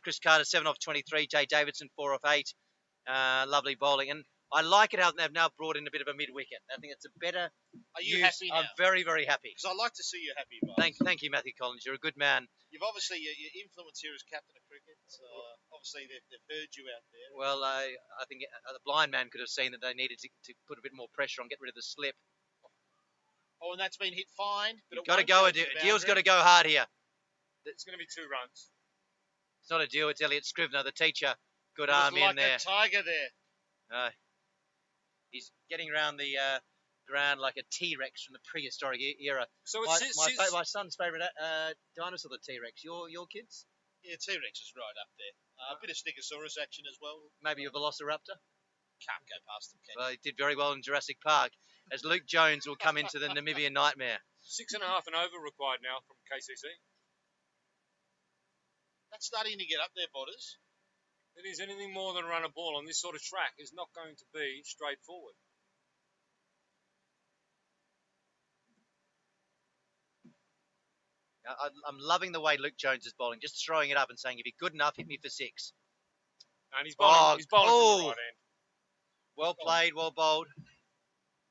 S5: Chris Carter 7 off 23. Jay Davidson 4 off 8. Lovely bowling. And I like it how they've now brought in a bit of a mid-wicket. I think it's a better
S2: Are you
S5: use.
S2: happy now?
S5: I'm very, very happy.
S2: Because I like to see you happy, Buzz.
S5: Thank you, Matthew Collins. You're a good man.
S2: You've obviously, your influence here as captain of cricket, obviously they've heard you out there.
S5: Well, I think the blind man could have seen that they needed to put a bit more pressure on, get rid of the slip.
S2: Oh, and that's been hit fine. But
S5: Got to go. A deal's got to go hard here.
S3: It's going to be 2 runs.
S5: It's not a deal. It's Elliot Scrivener, the teacher. Good
S2: It was
S5: arm
S2: like
S5: in there.
S2: a tiger there.
S5: He's getting around the ground like a T-Rex from the prehistoric era.
S3: So it's
S5: My son's favourite dinosaur, the T-Rex. Your kids?
S2: Yeah, T-Rex is right up there. A bit of Stegosaurus action as well.
S5: Maybe a Velociraptor?
S2: Can't go past them, can you?
S5: Well, he did very well in Jurassic Park. As Luke Jones will come into the Namibian nightmare.
S3: 6.5 and over required now from KCC.
S2: That's starting to get up there, Bodders.
S3: It is anything more than run a ball on this sort of track is not going to be straightforward.
S5: I'm loving the way Luke Jones is bowling, just throwing it up and saying, if you're good enough, hit me for 6.
S3: And he's bowling, from the right end.
S5: Well played, well bowled.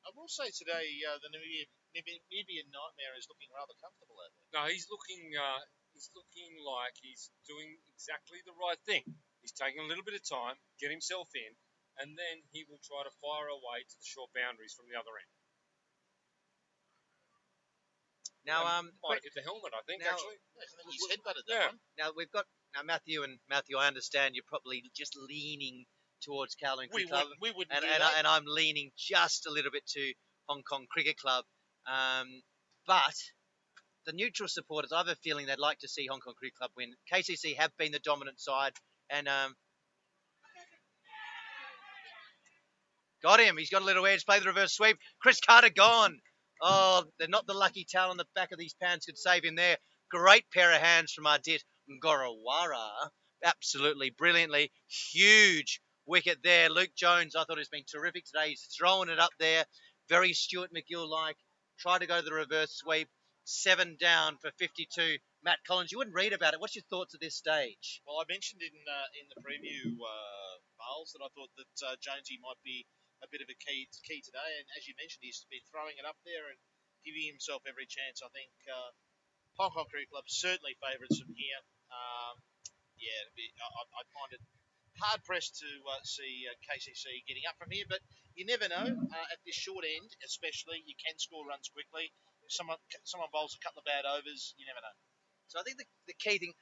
S2: I will say today, the Namibian nightmare is looking rather comfortable out there.
S3: No, he's looking like he's doing exactly the right thing. He's taking a little bit of time, get himself in, and then he will try to fire away to the short boundaries from the other end.
S5: Now,
S3: might hit the helmet, I think, actually.
S2: I think he's headbutted that one.
S5: Now we've got Matthew, I understand you're probably just leaning towards Kowloon Cricket Club.
S2: We wouldn't
S5: and,
S2: do
S5: and,
S2: that.
S5: and I'm leaning just a little bit to Hong Kong Cricket Club. But the neutral supporters, I have a feeling they'd like to see Hong Kong Cricket Club win. KCC have been the dominant side, and got him. He's got a little edge. Play the reverse sweep. Chris Carter gone. Oh, they're not the lucky towel on the back of these pants could save him there. Great pair of hands from Ardit Ngorawara. Absolutely brilliantly. Huge wicket there. Luke Jones, I thought has been terrific today. He's throwing it up there. Very Stuart McGill-like. Try to go to the reverse sweep. 7 down for 52. Matt Collins, you wouldn't read about it. What's your thoughts at this stage?
S2: Well, I mentioned in the preview, Miles, that I thought that Jonesy might be a bit of a key today. And as you mentioned, he's been throwing it up there and giving himself every chance. I think Hong Kong Cricket Club certainly favourites from here. I find it hard-pressed to see KCC getting up from here, but you never know. At this short end, especially, you can score runs quickly. If someone bowls a couple of bad overs, you never know.
S5: So I think the key thing,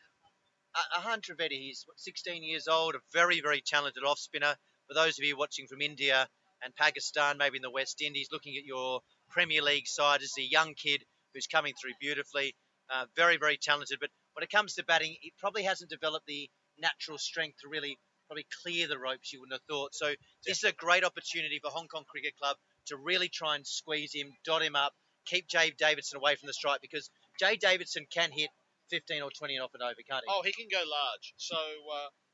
S5: Ahan Trivedi, he's 16 years old, a very, very talented off-spinner. For those of you watching from India and Pakistan, maybe in the West Indies, looking at your Premier League side, this is a young kid who's coming through beautifully. Very, very talented. But when it comes to batting, he probably hasn't developed the natural strength to really probably clear the ropes, you wouldn't have thought. So this is a great opportunity for Hong Kong Cricket Club to really try and squeeze him, dot him up, keep Jay Davidson away from the strike, because Jay Davidson can hit 15 or 20 and off and over, can't he?
S2: Oh, he can go large. So,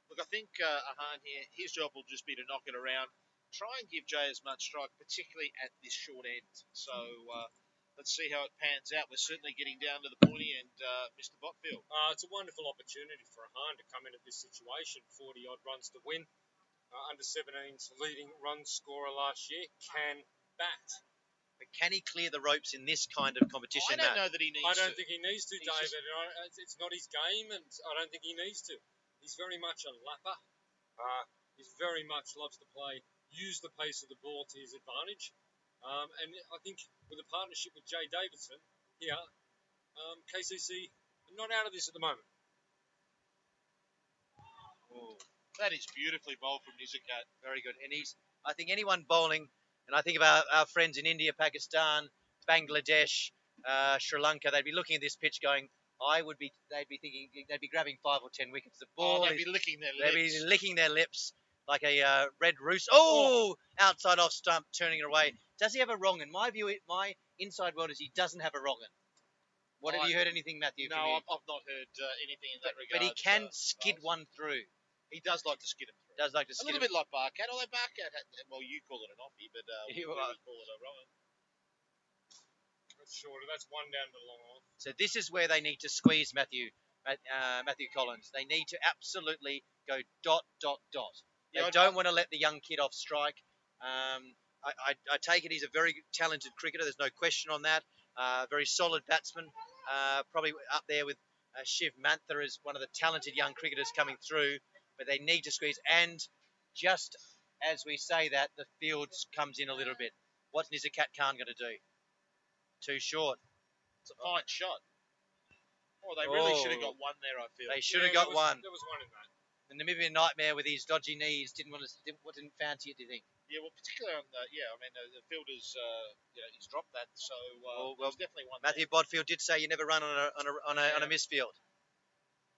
S2: look, I think Ahan here, his job will just be to knock it around, try and give Jay as much strike, particularly at this short end. So, let's see how it pans out. We're certainly getting down to the pointy and Mr. Botfield.
S3: It's a wonderful opportunity for Ahan to come into this situation. 40-odd runs to win. Under 17's leading run scorer last year can bat.
S5: But can he clear the ropes in this kind of competition?
S2: I don't know that he needs to.
S3: I don't think he needs to, David. It's not his game, and I don't think he needs to. He's very much a lapper. He very much loves to use the pace of the ball to his advantage. And I think with a partnership with Jay Davidson here, KCC are not out of this at the moment.
S2: Oh, that is beautifully bowled from Nizakat.
S5: Very good. And I think anyone bowling, and I think of our friends in India, Pakistan, Bangladesh, Sri Lanka, they'd be looking at this pitch going, they'd be thinking, they'd be grabbing 5 or 10 wickets. The ball
S2: they'd be licking their lips.
S5: They'd be licking their lips like a red rooster. Oh, outside off stump, turning it away. Does he have a wrong un? My inside word is he doesn't have a wrong un. What have you heard anything, Matthew?
S2: No, I've not heard anything in that regard.
S5: But he can skid one through.
S2: He does like to skid him through.
S5: Does like to skid
S2: a little bit like Barcat. Although Barcat, well, you call it an offie, but we call it a wrong.
S3: That's shorter. That's 1 down to the long on.
S5: So this is where they need to squeeze Matthew Collins. They need to absolutely go dot, dot, dot. They
S2: Yeah,
S5: don't want to let the young kid off strike. I take it he's a very talented cricketer. There's no question on that. Very solid batsman. Probably up there with Shiv Mantha as one of the talented young cricketers coming through. But they need to squeeze. And just as we say that, the field comes in a little bit. What's Nizakat Khan going to do? Too short.
S2: It's a fine shot. Oh, they really should have got one there, I feel.
S5: They should have got one.
S3: There was one in that.
S5: The Namibian Nightmare with his dodgy knees didn't fancy it, do you think?
S2: Yeah, well, particularly on the, the fielder's, he's dropped that, so
S5: Well,
S2: there's definitely one
S5: Matthew Bodfield did say you never run on a misfield.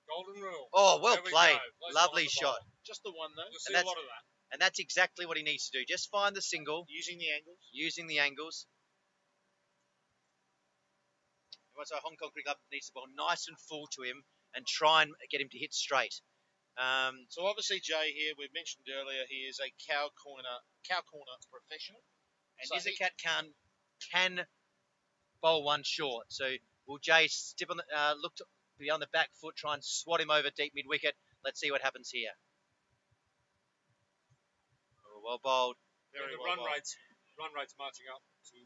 S3: Golden rule.
S5: Oh, well
S3: There we
S5: played.
S3: go. Let's
S5: Lovely
S3: find the
S5: shot.
S3: ball.
S2: Just the one, though.
S3: You'll see
S5: And
S3: a lot of that.
S5: And that's exactly what he needs to do. Just find the single,
S2: Using the angles.
S5: So Hong Kong Cricket Club needs the ball nice and full to him and try and get him to hit straight.
S2: So obviously, Jay here, we mentioned earlier, he is a cow corner professional.
S5: And
S2: So
S5: Nizakat Khan can bowl one short. So will Jay step on look to be on the back foot, try and swat him over deep mid wicket. Let's see what happens here. Oh, well bowled.
S2: Very
S3: the
S2: well
S3: run
S2: bowled.
S3: rate's marching up to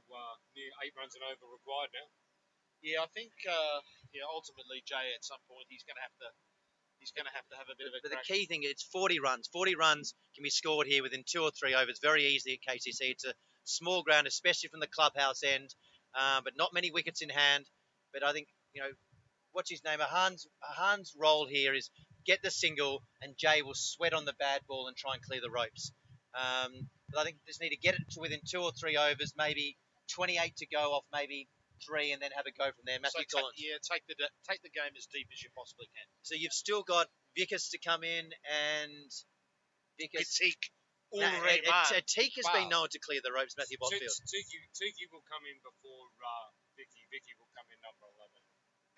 S3: near 8 runs and over required now.
S2: Yeah, I think ultimately Jay at some point he's going to have to have a bit of a
S5: But the
S2: crack.
S5: key thing, it's 40 runs. 40 runs can be scored here within 2 or 3 overs very easily at KCC. It's a small ground, especially from the clubhouse end, but not many wickets in hand. But I think, what's his name? Ahan's role here is get the single, and Jay will sweat on the bad ball and try and clear the ropes. But I think just need to get it to within 2 or 3 overs, maybe 28 to go off, maybe 3, and then have a go from there. Matthew Collins.
S2: Take the game as deep as you possibly can.
S5: So you've still got Vickers to come in, and Vickers.
S2: Critique.
S5: Teak has been known to clear the ropes, Matthew Bodfield.
S3: Tiki will come in before Vicky. Vicky will come in number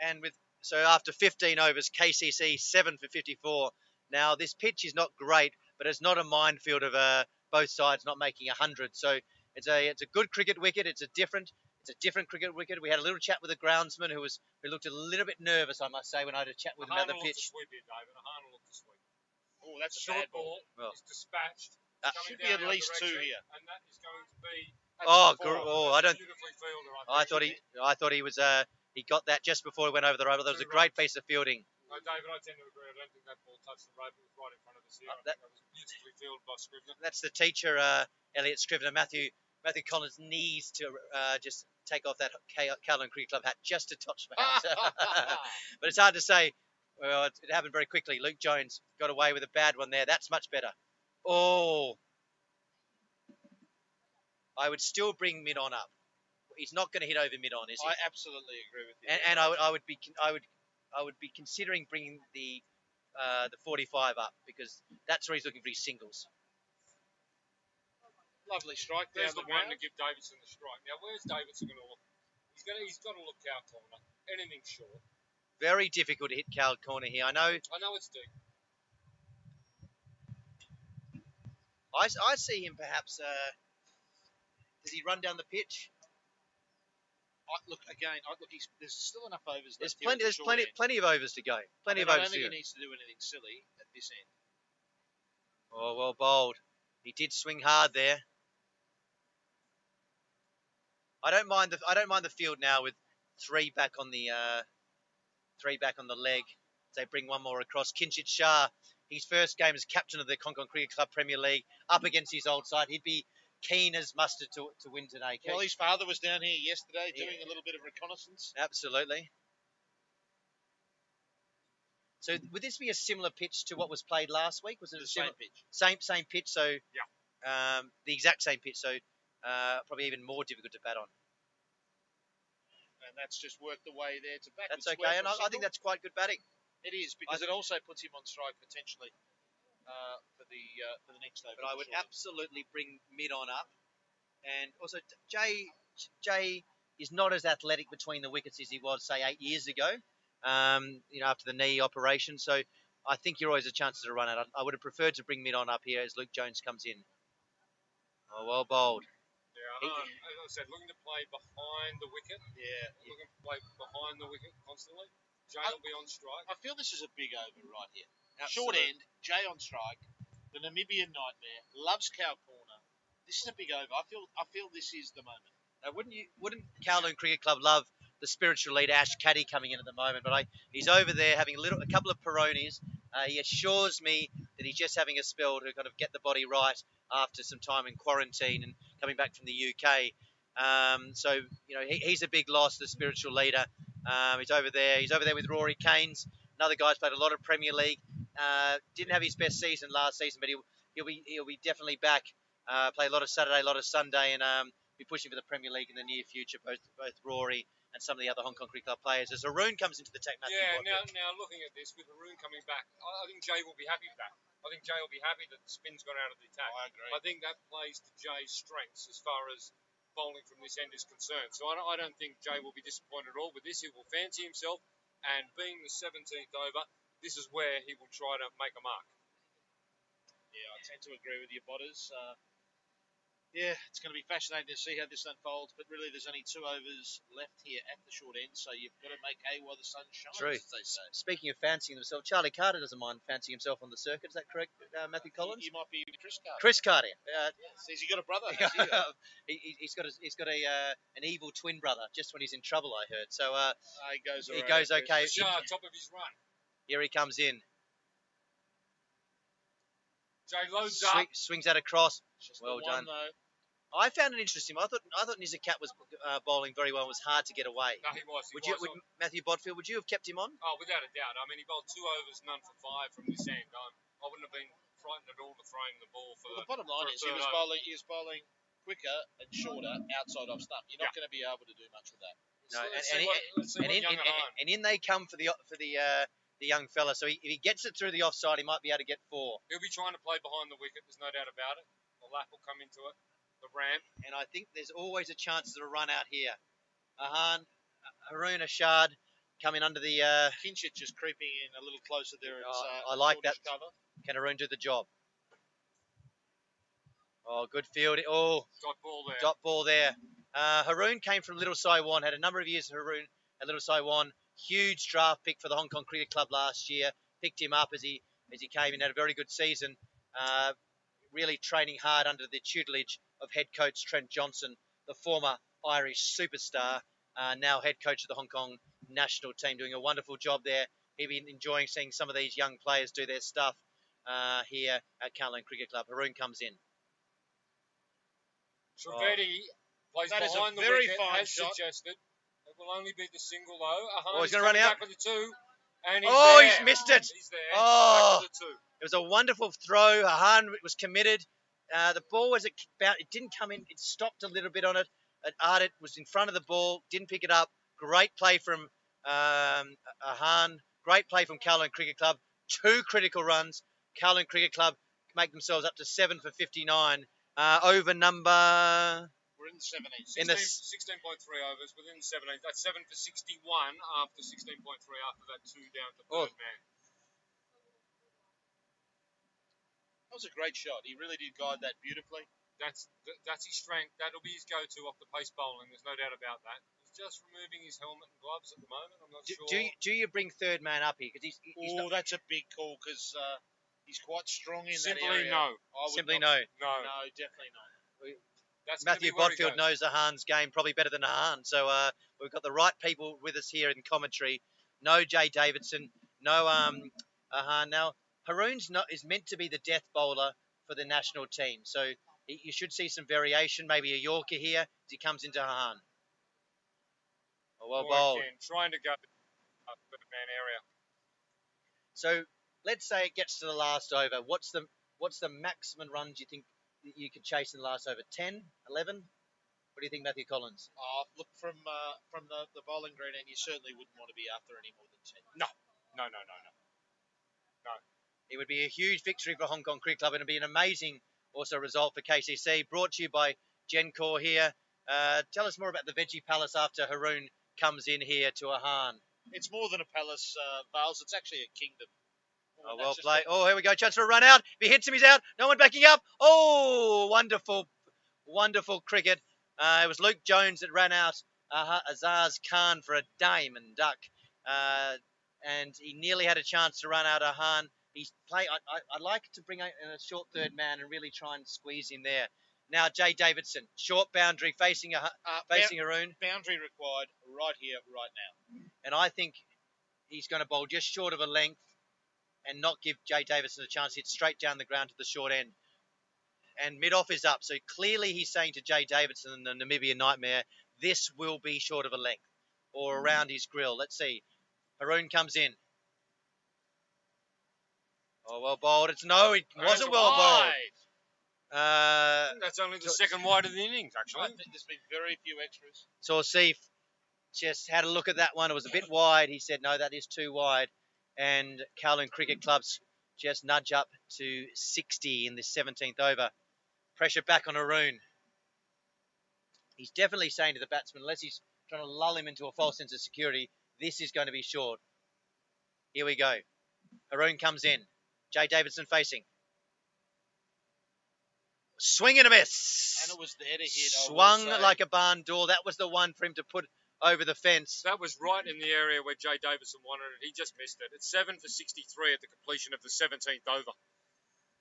S3: 11.
S5: And so after 15 overs, KCC 7 for 54. Now this pitch is not great, but it's not a minefield of both sides not making 100. So it's a good cricket wicket. It's a different cricket wicket. We had a little chat with the groundsman who looked a little bit nervous, I must say, when I had a chat with him about the pitch.
S3: Ahana looked to sweep.
S2: Oh, that's a
S3: Short
S2: bad ball.
S3: ball is dispatched.
S2: Should be at least 2 here.
S3: And that is going to be.
S5: I don't.
S3: Beautifully fielded,
S5: I thought he was. He got that just before he went over the rope. That was a great piece of fielding.
S3: No, David, I tend to agree. I don't think that ball touched the rope. It was right in front of us here. I think that was beautifully fielded by Scrivener.
S5: That's the teacher, Elliot Scrivener. Matthew Collins needs to just take off that Kowloon Cricket Club hat just to touch the hat. But it's hard to say. Well, it happened very quickly. Luke Jones got away with a bad one there. That's much better. Oh, I would still bring mid on up. He's not going to hit over mid on, is he?
S2: I absolutely agree with you.
S5: And I would be considering bringing the 45 up because that's where he's looking for his singles.
S2: Lovely strike.
S3: There's
S2: down
S3: the
S2: the
S3: one
S2: ground.
S3: to give Davidson the strike. Now, where's Davidson going to look? He's got to look cow corner. Anything short.
S5: Very difficult to hit cow corner here. I know
S3: It's deep.
S5: I see him perhaps. Does he run down the pitch?
S2: There's still enough overs.
S5: There's
S2: left here at the short end.
S5: plenty of overs to go.
S2: I don't
S5: overs
S2: think
S5: to go.
S2: he needs to do anything silly at this end.
S5: Oh, well bowled. He did swing hard there. I don't mind the field now with 3 back on the leg. They bring one more across. Kinshit Shah, his first game as captain of the Hong Kong Cricket Club Premier League, up against his old side. He'd be keen as mustard to win today.
S2: Well, his father was down here yesterday doing a little bit of reconnaissance.
S5: Absolutely. So would this be a similar pitch to what was played last week? Was it
S2: The
S5: a similar
S2: same pitch.
S5: Same pitch. So
S3: Yeah.
S5: The exact same pitch. So probably even more difficult to bat on.
S2: And that's just worked the way there to back.
S5: That's okay, and I think that's quite good batting.
S2: It is because it also puts him on strike potentially for the next over.
S5: But I would absolutely bring mid on up, and also Jay is not as athletic between the wickets as he was say 8 years ago. After the knee operation, so I think you're always a chance to run out. I would have preferred to bring mid on up here as Luke Jones comes in. Oh, well bowled.
S3: Yeah, as I said, looking to play behind the wicket.
S2: Yeah.
S3: Looking to play behind the wicket constantly. Jay will be on strike.
S2: I feel this is a big over right here.
S5: Absolutely.
S2: Short end, Jay on strike. The Namibian Nightmare loves cow corner. This is a big over. I feel this is the moment.
S5: Wouldn't Kowloon Cricket Club love the spiritual leader Ash Caddy coming in at the moment? But he's over there having a couple of Peronis. He assures me that he's just having a spell to kind of get the body right after some time in quarantine and coming back from the UK. So he's a big loss, the spiritual leader. He's over there. He's over there with Rory Keynes. Another guy's played a lot of Premier League. Didn't have his best season last season, but he'll be definitely back. Play a lot of Saturday, a lot of Sunday, and be pushing for the Premier League in the near future. Both Rory and some of the other Hong Kong Cricket Club players. As Haroon comes into the team,
S3: now looking at this with Haroon coming back, I think Jay will be happy with that. I think Jay will be happy that the spin's gone out of the attack.
S2: I agree.
S3: I think that plays to Jay's strengths as far as bowling from this end is concerned. So I don't think Jay will be disappointed at all with this. He will fancy himself, and being the 17th over, this is where he will try to make a mark.
S2: Yeah, I tend to agree with you, Botters. Yeah, it's going to be fascinating to see how this unfolds, but really there's only 2 overs left here at the short end, so you've got to make hay while the sun shines,
S5: True.
S2: as they say.
S5: Speaking of fancying himself, Charlie Carter doesn't mind fancying himself on the circuit. Is that correct, Matthew Collins?
S2: You might be Chris Carter.
S5: Chris Carter.
S2: Says he got a brother. Has he?
S5: He's got an evil twin brother. Just when he's in trouble, I heard. So
S2: He goes.
S5: he goes okay.
S3: Top of his run.
S5: Here he comes in.
S3: Jay loads up.
S5: Swings that across.
S2: Just
S5: Well
S2: the one,
S5: done.
S2: though.
S5: I found it interesting. I thought Nizakat was bowling very well. It was hard to get away.
S3: No, he was.
S5: Would Matthew Bodfield? Would you have kept him on?
S3: Oh, without a doubt. I mean, he bowled 2 overs, none for 5 from this end. I wouldn't have been frightened at all to throw him the ball for
S2: The bottom line is he was bowling quicker and shorter outside off stump. You're not going to be able to do much with that.
S5: No,
S3: and
S5: in they come for the young fella. So if he gets it through the offside, he might be able to get 4.
S3: He'll be trying to play behind the wicket. There's no doubt about it. The lap will come into it. The ramp.
S5: And I think there's always a chance of a run out here. Haroon Ashad coming under the...
S2: Kinchit just creeping in a little closer there.
S5: I like that.
S2: Cover.
S5: Can Haroon do the job? Oh, good field. Oh, dot ball there. Haroon came from Little Saiwan. Had a number of years Haroon at Little Saiwan. Huge draft pick for the Hong Kong Cricket Club last year. Picked him up as he came in. Had a very good season. Really training hard under the tutelage of head coach Trent Johnson, the former Irish superstar, now head coach of the Hong Kong national team, doing a wonderful job there. He'll be enjoying seeing some of these young players do their stuff here at Kowloon Cricket Club. Haroon comes in.
S3: Trivedi plays
S2: That is a
S3: behind the
S2: very
S3: wicket,
S2: fine
S3: as
S2: shot.
S3: Suggested. It will only be the single though.
S5: He's going to run out.
S3: Back with the 2. And
S5: He's missed it.
S3: He's there.
S5: Oh,
S3: Back with the 2.
S5: it was a wonderful throw. Ahan was committed. The ball was about. It didn't come in. It stopped a little bit on it. Ardit was in front of the ball. Didn't pick it up. Great play from Ahan. Great play from Kowloon Cricket Club. 2 critical runs. Kowloon Cricket Club make themselves up to 7 for 59. Over number.
S2: We're in the 17th.
S3: In the 16.3 overs within 17. That's 7 for 61 after 16.3 after that 2 down to third man.
S2: That was a great shot. He really did guide that beautifully.
S3: That's his strength. That'll be his go-to off the pace bowling. There's no doubt about that. He's just removing his helmet and gloves at the moment. I'm not sure.
S5: Do you bring third man up here? Because
S2: that's a big call because he's quite strong in that
S3: Simply
S2: area.
S3: no.
S5: Simply no.
S3: No.
S2: No, definitely not.
S3: That's
S5: Matthew Bodfield knows Ahan's game probably better than Ahan. So we've got the right people with us here in commentary. No Jay Davidson. No Ahan. Now, Haroon's is meant to be the death bowler for the national team. So you should see some variation. Maybe a Yorker here as he comes into Ahan. Oh, well bowled.
S3: Again, trying to go up the man area.
S5: So let's say it gets to the last over. What's the maximum runs you think you could chase in the last over? 10, 11? What do you think, Matthew Collins?
S2: Look, from the bowling green end, you certainly wouldn't want to be after any more than 10.
S3: No.
S5: It would be a huge victory for Hong Kong Cricket Club, and it would be an amazing also result for KCC. Brought to you by Gencor here. Tell us more about the Veggie Palace after Haroon comes in here to Ahan.
S2: It's more than a palace, Vales. It's actually a kingdom.
S5: Oh, well played. Oh, here we go. Chance for a run out. If he hits him, he's out. No one backing up. Oh, wonderful cricket. It was Luke Jones that ran out Azaz Khan for a diamond duck. And he nearly had a chance to run out Ahan. He's play. I'd like to bring in a short third man and really try and squeeze him there. Now Jay Davidson, short boundary facing Haroon,
S2: Boundary required right here, right now.
S5: and I think he's going to bowl just short of a length and not give Jay Davidson a chance to hit straight down the ground to the short end. And mid-off is up, so clearly he's saying to Jay Davidson and the Namibian Nightmare, this will be short of a length or around his grill. Let's see. Haroon comes in. Oh, well bowled. It wasn't well bowled.
S3: That's only the second wide of the innings,
S2: I
S3: actually.
S2: think there's been very few extras.
S5: So Asif just had a look at that one. It was a bit wide. He said, no, that is too wide. And Kowloon Cricket Club's just nudge up to 60 in the 17th over. Pressure back on Haroon. He's definitely saying to the batsman, unless he's trying to lull him into a false sense of security, this is going to be short. Here we go. Haroon comes in. Jay Davidson facing. Swing and a miss.
S2: And it was the header hit.
S5: Swung like a barn door. That was the one for him to put over the fence.
S3: That was right in the area where Jay Davidson wanted it. He just missed it. It's 7 for 63 at the completion of the 17th over.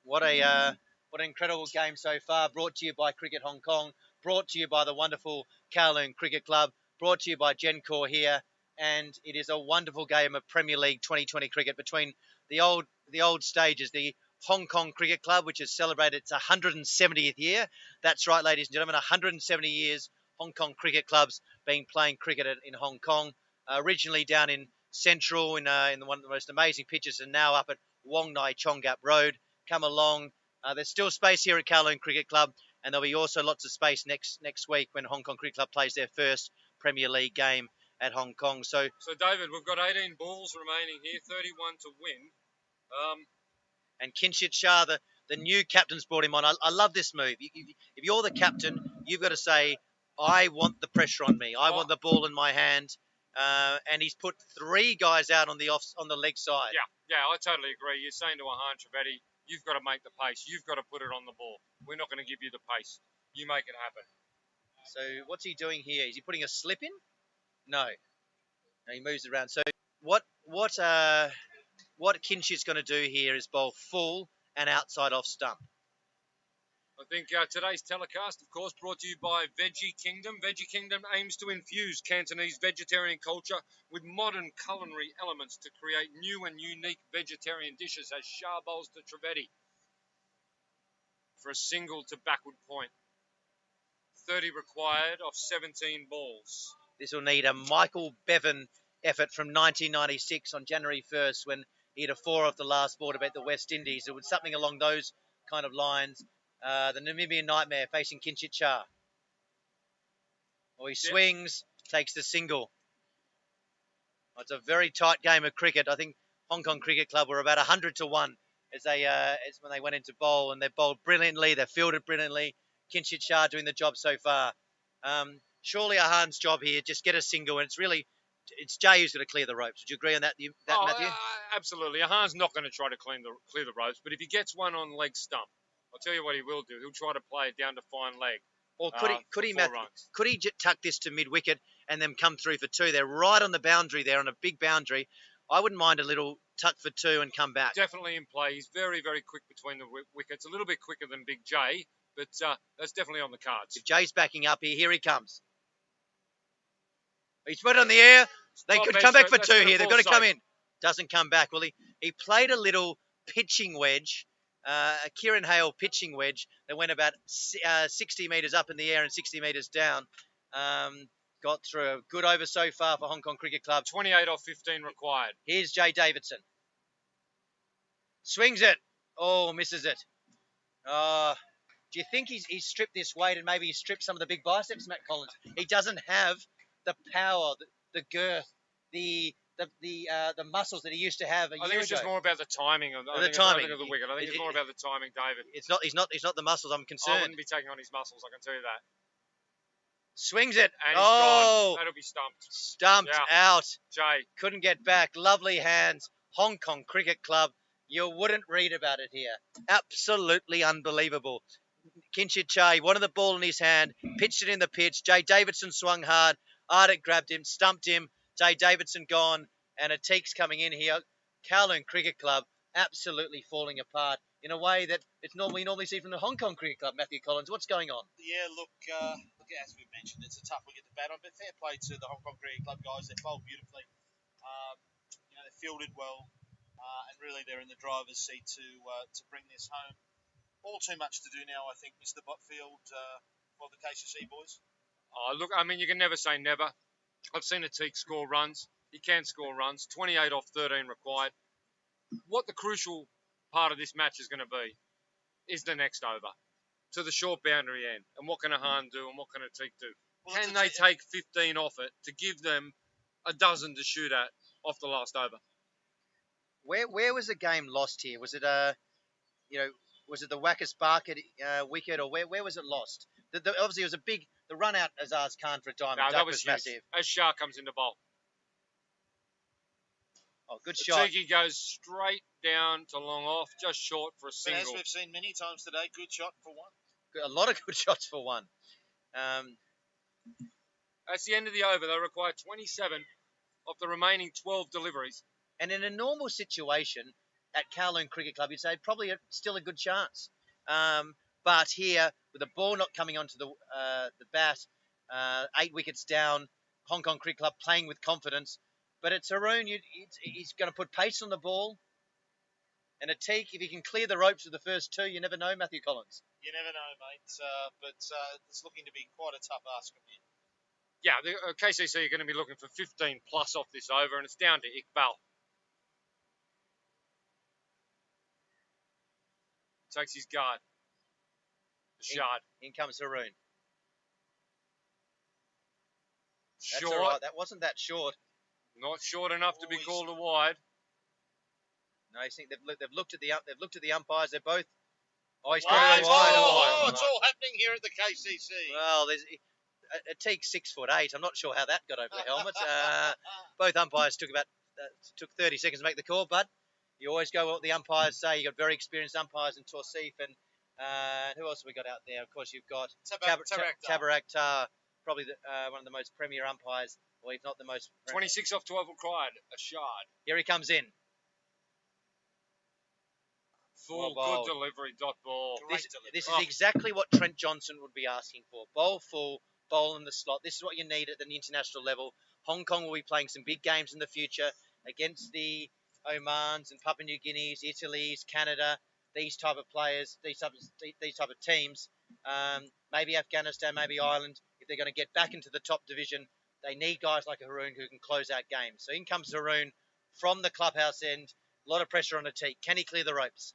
S5: What an incredible game so far. Brought to you by Cricket Hong Kong. Brought to you by the wonderful Kowloon Cricket Club. Brought to you by Gencor here. And it is a wonderful game of Premier League 2020 cricket between the old stages, the Hong Kong Cricket Club, which has celebrated its 170th year. That's right, ladies and gentlemen, 170 years Hong Kong Cricket Club's been playing cricket in Hong Kong. Originally down in Central in one of the most amazing pitches, and now up at Wong Nai Chonggap Road. Come along. There's still space here at Kowloon Cricket Club, and there'll be also lots of space next week when Hong Kong Cricket Club plays their first Premier League game at Hong Kong. So
S3: David, we've got 18 balls remaining here, 31 to win.
S5: And Kinshit Shah, the new captain's brought him on. I love this move. If you're the captain, you've got to say, I want the pressure on me. I want the ball in my hand. And he's put 3 guys out on the leg side.
S3: Yeah, I totally agree. You're saying to Ahan Trivedi, you've got to make the pace. You've got to put it on the ball. We're not going to give you the pace. You make it happen.
S5: So what's he doing here? Is he putting a slip in? No, he moves around. So what Kinshit's going to do here is bowl full and outside off stump.
S3: I think today's telecast, of course, brought to you by Veggie Kingdom. Veggie Kingdom aims to infuse Cantonese vegetarian culture with modern culinary elements to create new and unique vegetarian dishes, as Shah bowls to Trivedi for a single to backward point. 30 required off 17 balls.
S5: This will need a Michael Bevan effort from 1996 on January 1st when he had a 4 off the last ball to beat the West Indies. It was something along those kind of lines. The Namibian Nightmare facing Kinshit Shah. He swings, takes the single. It's a very tight game of cricket. I think Hong Kong Cricket Club were about 100 to 1 as when they went into bowl, and they bowled brilliantly. They fielded brilliantly. Kinshit Shah doing the job so far. Surely Ahan's job here, just get a single, and it's Jay who's going to clear the ropes. Would you agree on that, Matthew?
S3: Absolutely. Ahan's not going to try to clear the ropes, but if he gets one on leg stump, I'll tell you what he will do. He'll try to play it down to fine leg.
S5: Or could he tuck this to mid-wicket and then come through for 2? They're right on the boundary there, on a big boundary. I wouldn't mind a little tuck for 2 and come back.
S3: Definitely in play. He's very, very quick between the wickets. A little bit quicker than Big J, but that's definitely on the cards.
S5: If Jay's backing up here he comes. He's put it on the air. They could come back for 2 here. They've got to come in. Doesn't come back. Well, he played a little pitching wedge, a Kieran Hale pitching wedge that went about 60 metres up in the air and 60 metres down. Got through. A good over so far for Hong Kong Cricket Club.
S3: 28 off 15 required.
S5: Here's Jay Davidson. Swings it. Oh, misses it. Do you think he's stripped this weight and maybe he's stripped some of the big biceps, Matt Collins? He doesn't have the power, the girth, the muscles that he used to have a year ago.
S3: I think it's just more about the timing of the wicket. I think it's more about the timing, David.
S5: He's not the muscles. I'm concerned.
S3: I wouldn't be taking on his muscles. I can tell you that.
S5: Swings it.
S3: And he's gone. That'll be stumped.
S5: Stumped out.
S3: Jay.
S5: Couldn't get back. Lovely hands. Hong Kong Cricket Club. You wouldn't read about it here. Absolutely unbelievable. Kinshit Shah wanted the ball in his hand, pitched it in the pitch. Jay Davidson swung hard. Ardit grabbed him, stumped him. Jay Davidson gone, and Atik's coming in here. Kowloon Cricket Club absolutely falling apart in a way that we normally see from the Hong Kong Cricket Club. Matthew Collins, what's going on?
S2: Yeah, look, as we mentioned, it's a tough wicket to bat on, but fair play to the Hong Kong Cricket Club guys. They bowled beautifully. They fielded well, and really they're in the driver's seat to bring this home. All too much to do now, I think, Mr. Botfield, for the KCC boys.
S3: Oh, look, I mean, you can never say never. I've seen Atik score runs. He can score runs. 28 off 13 required. What the crucial part of this match is going to be is the next over to the short boundary end. And what can Ahan do and what can Atik do?
S2: Well,
S3: Can they take 15 off it to give them a dozen to shoot at off the last over?
S5: Where was the game lost here? Was it was it the Wackus Barkett wicket, or where was it lost? Obviously, it was the run out Azaz Khan for a diamond
S3: No,
S5: duck
S3: that was huge.
S5: massive.
S3: As Shah comes into bowl.
S5: Oh, good shot.
S3: Tiki goes straight down to long off, just short for a
S2: But as
S3: single.
S2: we've seen many times today, good shot for one.
S5: A lot of good shots for one.
S3: That's the end of the over. They require 27 of the remaining 12 deliveries.
S5: And in a normal situation at Kowloon Cricket Club, you'd say probably still a good chance. But here, with the ball not coming onto the bat, 8 wickets down, Hong Kong Cricket Club playing with confidence. But it's Haroon, he's going to put pace on the ball. And Atik, if he can clear the ropes with the first 2, you never know, Matthew Collins.
S2: You never know, mate. But it's looking to be quite a tough ask from him.
S3: Yeah, the KCC are going to be looking for 15 plus off this over, and it's down to Iqbal. Takes his guard. Shard.
S5: In comes Haroon. That's
S3: Short.
S5: all right. That wasn't that short.
S3: Not short enough to be called a wide.
S5: No, I think they've looked at the umpires. They're both. Oh, he's got
S2: Wide.
S5: it wide.
S2: Oh, it's all happening here at the KCC.
S5: Well, there's Atik's 6'8". I'm not sure how that got over the helmet. Both umpires took 30 seconds to make the call, but you always go what the umpires say. You've got very experienced umpires in Torsif, and who else have we got out there? Of course, you've got Tabarak Tar, probably one of the most premier umpires, or if not the most.
S3: 26 off 12 required. A shard.
S5: Here he comes in.
S3: Full
S5: Well
S3: good delivery, dot ball.
S5: This is exactly what Trent Johnson would be asking for. Bowl full, bowl in the slot. This is what you need at the international level. Hong Kong will be playing some big games in the future against the Omans and Papua New Guineas, Italy's, Canada, these type of players, these type of teams. Maybe Afghanistan, maybe Ireland. If they're going to get back into the top division, they need guys like Haroon who can close out games. So in comes Haroon from the clubhouse end. A lot of pressure on Atik. Can he clear the ropes?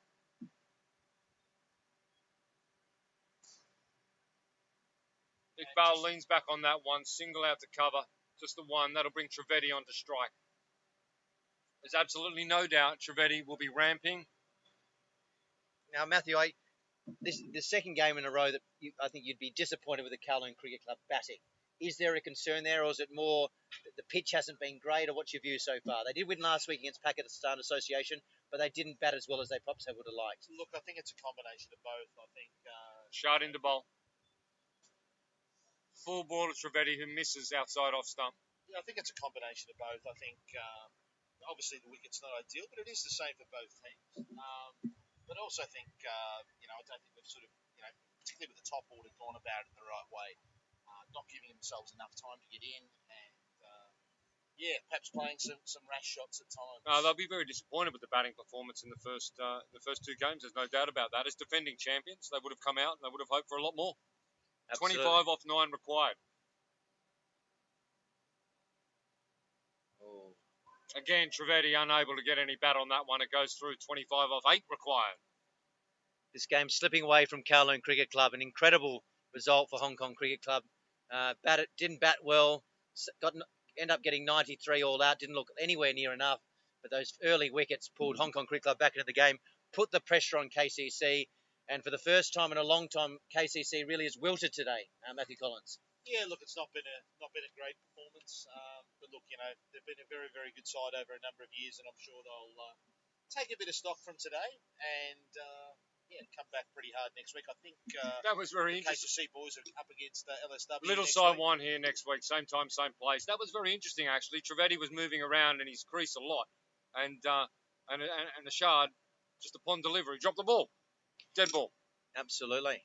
S3: Iqbal leans back on that one, single out to cover. Just the one. That'll bring Trivedi onto strike. There's absolutely no doubt Trivedi will be ramping.
S5: Now, Matthew, this is the second game in a row that I think you'd be disappointed with the Kowloon Cricket Club batting. Is there a concern there, or is it more that the pitch hasn't been great, or what's your view so far? They did win last week against Pakistan Association, but they didn't bat as well as they perhaps would have liked.
S2: Look, I think it's a combination of both. I think
S3: Shard into bowl. Full ball to Trivedi, who misses outside off stump.
S2: Yeah, I think it's a combination of both. I think obviously the wicket's not ideal, but it is the same for both teams. But I also think I don't think we've sort of particularly with the top order, gone about it the right way. Not giving themselves enough time to get in, and perhaps playing some rash shots at times.
S3: No, they'll be very disappointed with the batting performance in the first 2 games. There's no doubt about that. As defending champions, they would have come out and they would have hoped for a lot more.
S5: Absolutely.
S3: 25 off 9 required.
S5: Oh.
S3: Again, Trivedi unable to get any bat on that one. It goes through. 25 off 8 required.
S5: This game slipping away from Kowloon Cricket Club. An incredible result for Hong Kong Cricket Club. Didn't bat well. Ended up getting 93 all out. Didn't look anywhere near enough. But those early wickets pulled Hong Kong Cricket Club back into the game. Put the pressure on KCC. And for the first time in a long time, KCC really has wilted today. Matthew Collins.
S2: Yeah, look, it's not been a great performance. But look, they've been a very, very good side over a number of years, and I'm sure they'll take a bit of stock from today and come back pretty hard next week. I think
S3: that was very interesting.
S2: KCC boys are up against LSW.
S3: Little side one here next week, same time, same place. That was very interesting, actually. Trivedi was moving around in his crease a lot, and Ashard just upon delivery, drop the ball. Dead ball.
S5: Absolutely.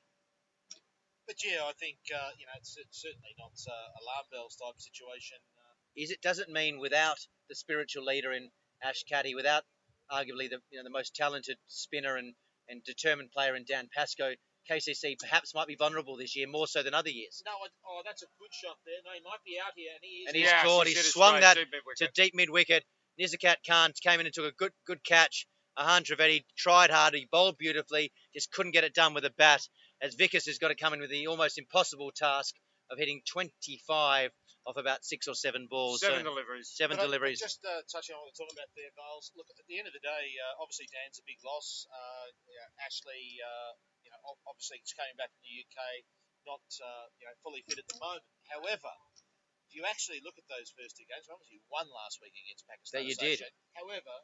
S2: But yeah, I think it's certainly not alarm bells type situation.
S5: Does it mean without the spiritual leader in Ash Caddy, without arguably the most talented spinner and determined player in Dan Pascoe, KCC perhaps might be vulnerable this year more so than other years?
S2: No, that's a good shot there. No, he might be out here, and he is.
S5: And he's caught. He swung that to deep mid wicket. Nizakat Khan came in and took a good catch. Ahan Trivedi tried hard. He bowled beautifully. Just couldn't get it done with a bat. As Vickers has got to come in with the almost impossible task of hitting 25 off about 6 or 7 balls.
S3: Seven deliveries.
S2: Just touching on what we're talking about there, Vales. Look, at the end of the day, obviously Dan's a big loss. Ashley, obviously he's coming back from the UK, not fully fit at the moment. However, if you actually look at those first 2 games, obviously you won last week against Pakistan.
S5: That you did.
S2: However,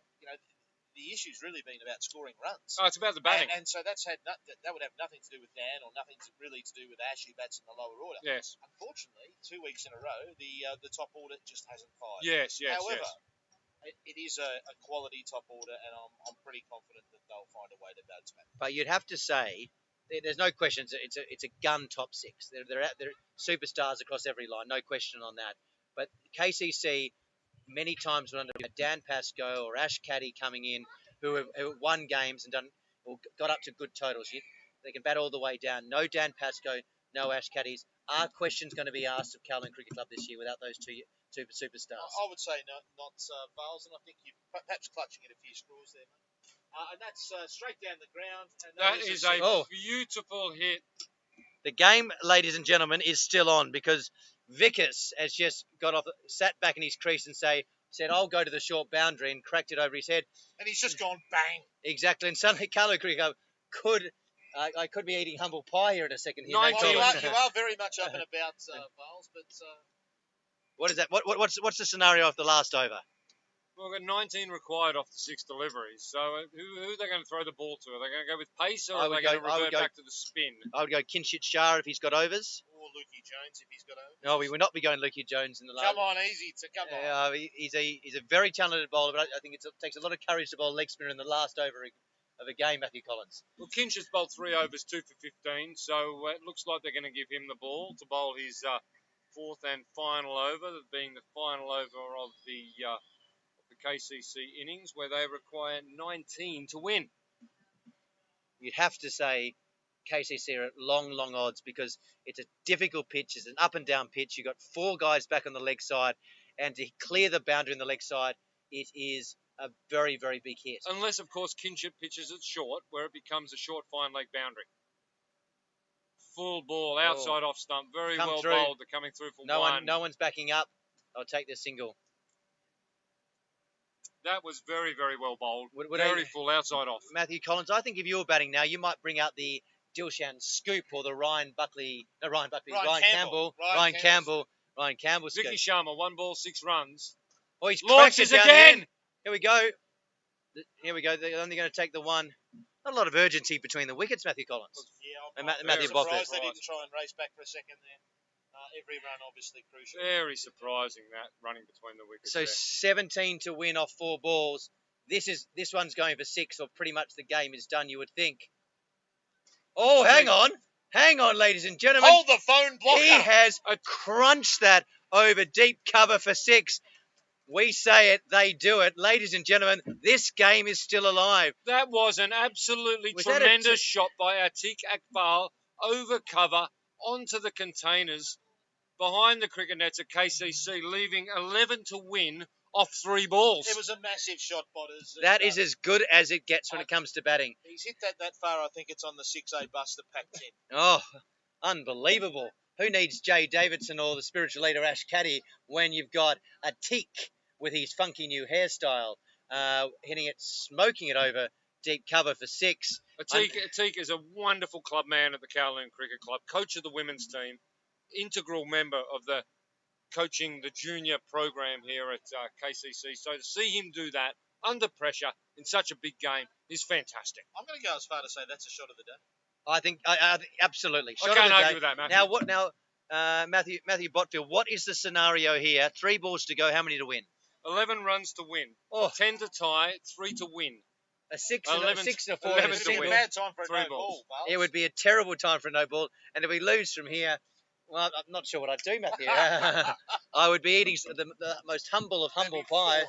S2: the issue's really been about scoring runs.
S3: Oh, it's about the batting.
S2: And so that would have nothing to do with Dan or nothing really to do with Ash, who bats in the lower order.
S3: Yes.
S2: Unfortunately, 2 weeks in a row, the top order just hasn't fired.
S3: Yes.
S2: However, it is a quality top order, and I'm pretty confident that they'll find a way to bounce back.
S5: But you'd have to say, there's no question, it's a gun top 6. They're superstars across every line, no question on that. But KCC, many times when under Dan Pascoe or Ash Caddy coming in, who have won games and got up to good totals. They can bat all the way down. No Dan Pascoe, no Ash Caddies. Are questions going to be asked of Kowloon Cricket Club this year without those two superstars?
S2: I would say not Vales, and I think you're perhaps clutching at a few straws there, mate. And that's straight down the ground. And
S3: that is a beautiful hit.
S5: The game, ladies and gentlemen, is still on because Vickers has just sat back in his crease and said, I'll go to the short boundary, and cracked it over his head.
S2: And he's just gone bang.
S5: Exactly. And suddenly Kowloon Cricket Club I could be eating humble pie here in a second. Here.
S2: You are very much up and about, Vales, but...
S5: What is that? What's the scenario of the last over?
S3: Well, we've got 19 required off the 6 deliveries. So who are they going to throw the ball to? Are they going to go with pace, or are they going to revert back to the spin?
S5: I would go Kinshit Shah if he's got overs.
S2: Or Lukey Jones if he's got overs.
S5: No, we would not be going Lukey Jones in the last.
S2: Come on, easy. Come on.
S5: He's a very talented bowler, but I think it takes a lot of courage to bowl leg spinner in the last over of a game, Matthew Collins.
S3: Well, Kinshit's bowled 3 overs, 2 for 15, so it looks like they're going to give him the ball to bowl his 4th and final over, being the final over of the KCC innings, where they require 19 to win.
S5: You'd have to say KCC are at long odds because it's a difficult pitch. It's an up and down pitch. You've got 4 guys back on the leg side, and to clear the boundary on the leg side, it is a very, very big hit.
S3: Unless, of course, Kinshit pitches it short, where it becomes a short fine leg boundary. Full ball, outside off stump, very well bowled. They're coming through for one.
S5: No one's backing up. I'll take the single.
S3: That was very, very well bowled. Very full outside off.
S5: Matthew Collins, I think if you were batting now, you might bring out the Dilshan scoop or the Ryan Campbell scoop.
S3: Vicky Sharma, 1 ball, 6 runs.
S5: Oh, he's
S3: launches again.
S5: Here we go. They're only going to take the one. Not a lot of urgency between the wickets, Matthew Collins.
S2: Yeah,
S5: I'm Matthew
S2: surprised they didn't try and race back for a second there. Every run obviously crucial.
S3: Very surprising, that running between the wickets.
S5: So
S3: there.
S5: 17 to win off 4 balls. This one's going for 6, or pretty much the game is done, you would think. Oh, hang on, ladies and gentlemen.
S2: Hold the phone blocker.
S5: He has crunched that over deep cover for 6. We say it, they do it. Ladies and gentlemen, this game is still alive.
S3: That was an absolutely tremendous shot by Atiq Akbal over cover onto the containers behind the cricket nets at KCC, leaving 11 to win off 3 balls.
S2: It was a massive shot, Botters.
S5: That is as good as it gets when it comes to batting.
S2: He's hit that far. I think it's on the 6A bus that packed in.
S5: Oh, unbelievable. Who needs Jay Davidson or the spiritual leader Ash Caddy when you've got Atiq with his funky new hairstyle, hitting it, smoking it over deep cover for 6.
S3: Atiq is a wonderful club man at the Kowloon Cricket Club, coach of the women's team, integral member of the coaching the junior program here at KCC. So to see him do that under pressure in such a big game is fantastic.
S2: I'm going to go as far to say that's a shot of the day.
S5: I think absolutely.
S3: I can't argue with that, Matthew.
S5: Matthew Botfield, what is the scenario here? 3 balls to go. How many to win?
S3: 11 runs to win. 10 to tie, 3 to win.
S5: A 6 and
S3: 11th-
S5: a 6 and a 4 and a
S3: 11th to
S2: It'd be a
S3: win.
S5: single.
S2: bad time for a
S3: Three
S2: no
S3: balls.
S2: ball,
S5: It would be a terrible time for a no ball. And if we lose from here, well, I'm not sure what I'd do, Matthew. I would be eating the most humble of humble pie.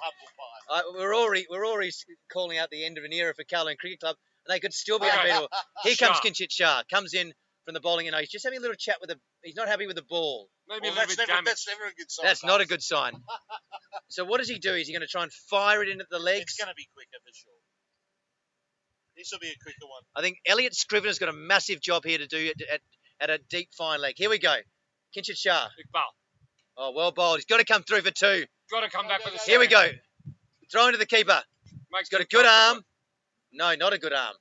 S5: We're already calling out the end of an era for Kowloon Cricket Club, and they could still be
S3: Okay.
S5: unbeatable. Here comes
S3: Shah.
S5: Kinchit Shah. Comes in from the bowling, and he's just having a little chat with the. He's not happy with the ball.
S3: Maybe
S2: Well,
S3: a little bit damaged.
S2: that's never a good sign.
S5: That's not a
S2: Buzz.
S5: good sign. So what does he do? Is he going to try and fire it into the legs?
S2: It's going to be quicker for sure. This will be a quicker one.
S5: I think Elliot Scrivener's got a massive job here to do at a deep fine leg. Here we go. Kinchit Shah.
S3: Iqbal.
S5: Oh, well bowled. He's got to come through for 2.
S3: Got to come back for the
S5: Here we
S3: second.
S5: go. Throw into the keeper.
S3: Makes
S5: He's got a good arm. No, not a good arm.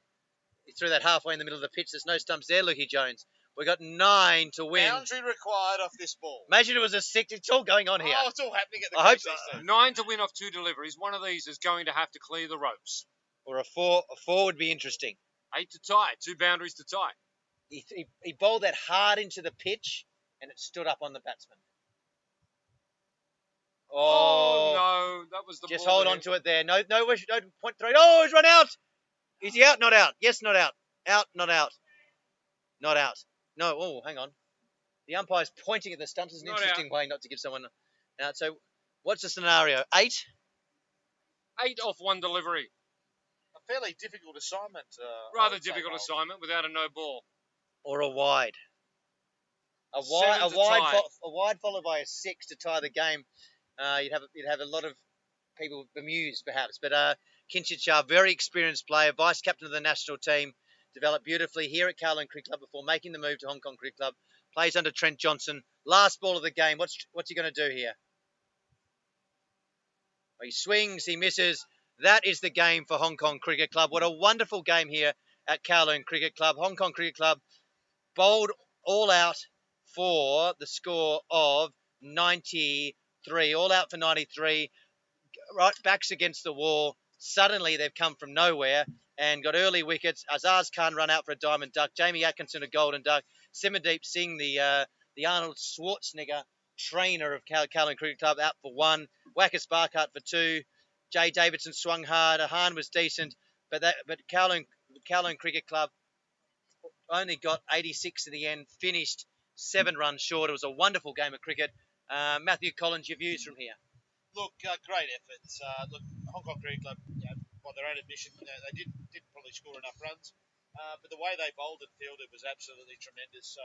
S5: He threw that halfway in the middle of the pitch. There's no stumps there, Lukey Jones. We got 9 to win.
S2: Boundary required off this ball.
S5: Imagine it was a 6. It's all going on here.
S2: Oh, it's all happening at the
S5: I hope
S2: KCC.
S3: 9 to win off 2 deliveries. One of these is going to have to clear the ropes.
S5: Or a 4. A 4 would be interesting.
S3: 8 to tie. 2 boundaries to tie.
S5: He bowled that hard into the pitch, and it stood up on the batsman.
S3: Oh, no. That was the
S5: Just
S3: ball
S5: hold
S3: there.
S5: on to it there. No point throw. Oh, he's run out. Is he out? Not out. Yes, not out. Out, not out. Not out. No, oh, hang on. The umpire's pointing at the stumps. It's an
S3: Not
S5: interesting way not to give someone out. So, what's the scenario? 8?
S3: 8 off 1 delivery.
S2: A fairly difficult assignment.
S3: Rather difficult assignment without a no ball.
S5: Or a wide? A
S3: 7 to tie.
S5: wide followed by a 6 to tie the game. You'd have a lot of people bemused, perhaps. But Kinchit Shah, very experienced player, vice captain of the national team, developed beautifully here at Kowloon Cricket Club before making the move to Hong Kong Cricket Club. Plays under Trent Johnson. Last ball of the game. What's he going to do here? He swings, he misses. That is the game for Hong Kong Cricket Club. What a wonderful game here at Kowloon Cricket Club. Hong Kong Cricket Club bowled all out for the score of 93. All out for 93. Right, backs against the wall. Suddenly they've come from nowhere and got early wickets. Azaz Khan run out for a diamond duck. Jamie Atkinson a golden duck. Simandeep Singh, the Arnold Schwarzenegger trainer of Kowloon Cricket Club, out for 1. Wacker Sparkhart for 2. Jay Davidson swung hard. Ahan was decent, but Kowloon Cricket Club only got 86 in the end. Finished 7 runs short. It was a wonderful game of cricket. Matthew Collins, your views from here?
S2: Look, great efforts. Look, Hong Kong Cricket Club, by their own admission, they didn't probably score enough runs, but the way they bowled and fielded was absolutely tremendous. So,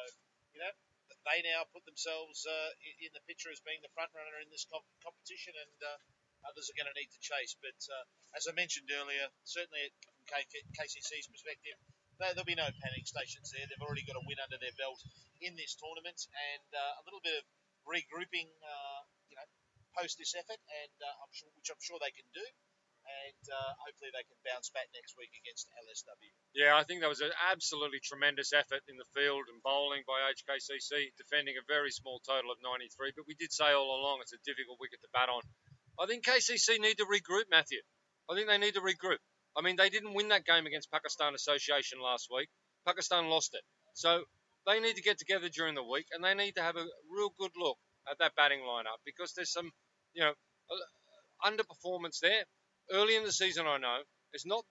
S2: they now put themselves in the picture as being the front runner in this competition, and others are going to need to chase. But as I mentioned earlier, certainly from KCC's perspective, there'll be no panic stations there. They've already got a win under their belt in this tournament, and a little bit of regrouping, post this effort, and which I'm sure they can do, and hopefully they can bounce back next week against LSW.
S3: Yeah, I think that was an absolutely tremendous effort in the field and bowling by HKCC, defending a very small total of 93. But we did say all along it's a difficult wicket to bat on. I think KCC need to regroup, Matthew. I think they need to regroup. I mean, they didn't win that game against Pakistan Association last week. Pakistan lost it. So they need to get together during the week, and they need to have a real good look at that batting lineup, because there's some, underperformance there. Early in the season, I know, it's not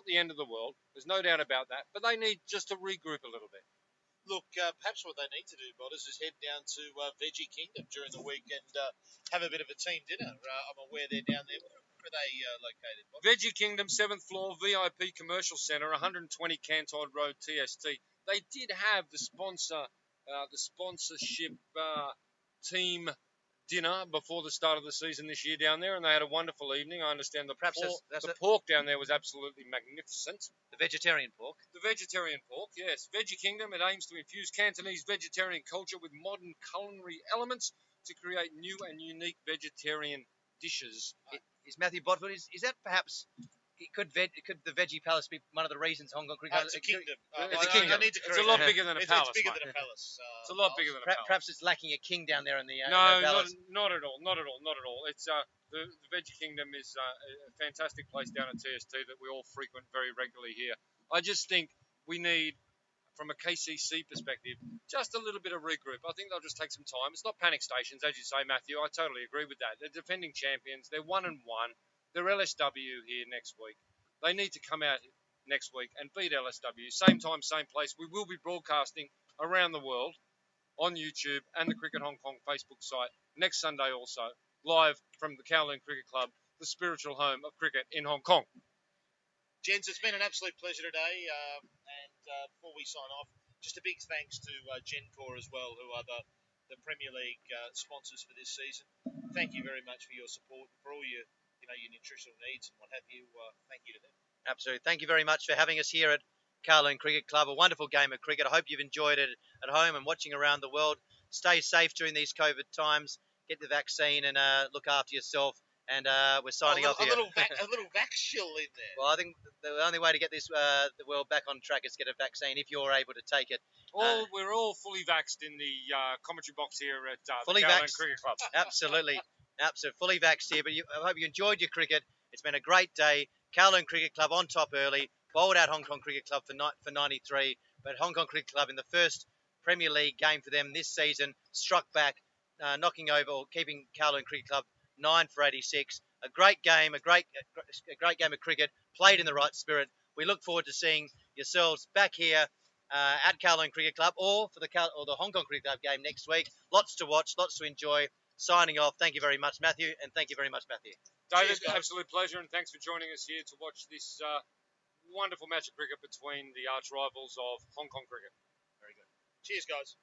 S3: the end of the world. There's no doubt about that. But they need just to regroup a little bit.
S2: Look, perhaps what they need to do, Bodders, is head down to Veggie Kingdom during the week and have a bit of a team dinner. I'm aware they're down there. Where are they located, Bob?
S3: Veggie Kingdom, 7th floor, VIP Commercial Centre, 120 Canton Road, TST. They did have the sponsorship team dinner before the start of the season this year down there, and they had a wonderful evening. I understand the pork down there was absolutely magnificent.
S5: The vegetarian pork.
S3: The vegetarian pork, yes. Veggie Kingdom, it aims to infuse Cantonese vegetarian culture with modern culinary elements to create new and unique vegetarian dishes.
S5: Is Matthew Botwood, is that perhaps... Could the Veggie Palace be one of the reasons Hong Kong Cricket Club...
S2: It's a kingdom.
S3: It's a kingdom.
S2: I need to
S3: It's a lot bigger than a palace.
S2: It's bigger
S3: mate.
S2: than a palace.
S3: It's a lot bigger than a palace.
S5: Perhaps it's lacking a king down there in the
S3: No,
S5: palace.
S3: not at all. It's the Veggie Kingdom is a fantastic place down at TST that we all frequent very regularly here. I just think we need, from a KCC perspective, just a little bit of regroup. I think they'll just take some time. It's not panic stations, as you say, Matthew. I totally agree with that. They're defending champions. They're 1-1. They're LSW here next week. They need to come out next week and beat LSW. Same time, same place. We will be broadcasting around the world on YouTube and the Cricket Hong Kong Facebook site next Sunday also, live from the Kowloon Cricket Club, the spiritual home of cricket in Hong Kong.
S2: Gents, it's been an absolute pleasure today. Before we sign off, just a big thanks to Gencor as well, who are the Premier League sponsors for this season. Thank you very much for your support and for all your nutritional needs and what have you. Thank you to them.
S5: Absolutely. Thank you very much for having us here at Kowloon Cricket Club. A wonderful game of cricket. I hope you've enjoyed it at home and watching around the world. Stay safe during these COVID times. Get the vaccine and look after yourself. And we're signing off here.
S2: A little vax shill in there.
S5: Well, I think the only way to get this the world back on track is get a vaccine if you're able to take it.
S3: We're all fully vaxxed in the commentary box here at
S5: Fully
S3: the Kowloon
S5: vaxxed.
S3: Cricket Club.
S5: Absolutely. Fully vaxxed here. But I hope you enjoyed your cricket. It's been a great day. Kowloon Cricket Club on top early. Bowled out Hong Kong Cricket Club for 93. But Hong Kong Cricket Club in the first Premier League game for them this season struck back, knocking over or keeping Kowloon Cricket Club 9 for 86. A great game, a great game of cricket, played in the right spirit. We look forward to seeing yourselves back here at Kowloon Cricket Club or for the Hong Kong Cricket Club game next week. Lots to watch, lots to enjoy. Signing off. Thank you very much, Matthew, and thank you very much, Matthew.
S3: David, absolute pleasure, and thanks for joining us here to watch this wonderful match of cricket between the arch rivals of Hong Kong cricket.
S2: Very good. Cheers, guys.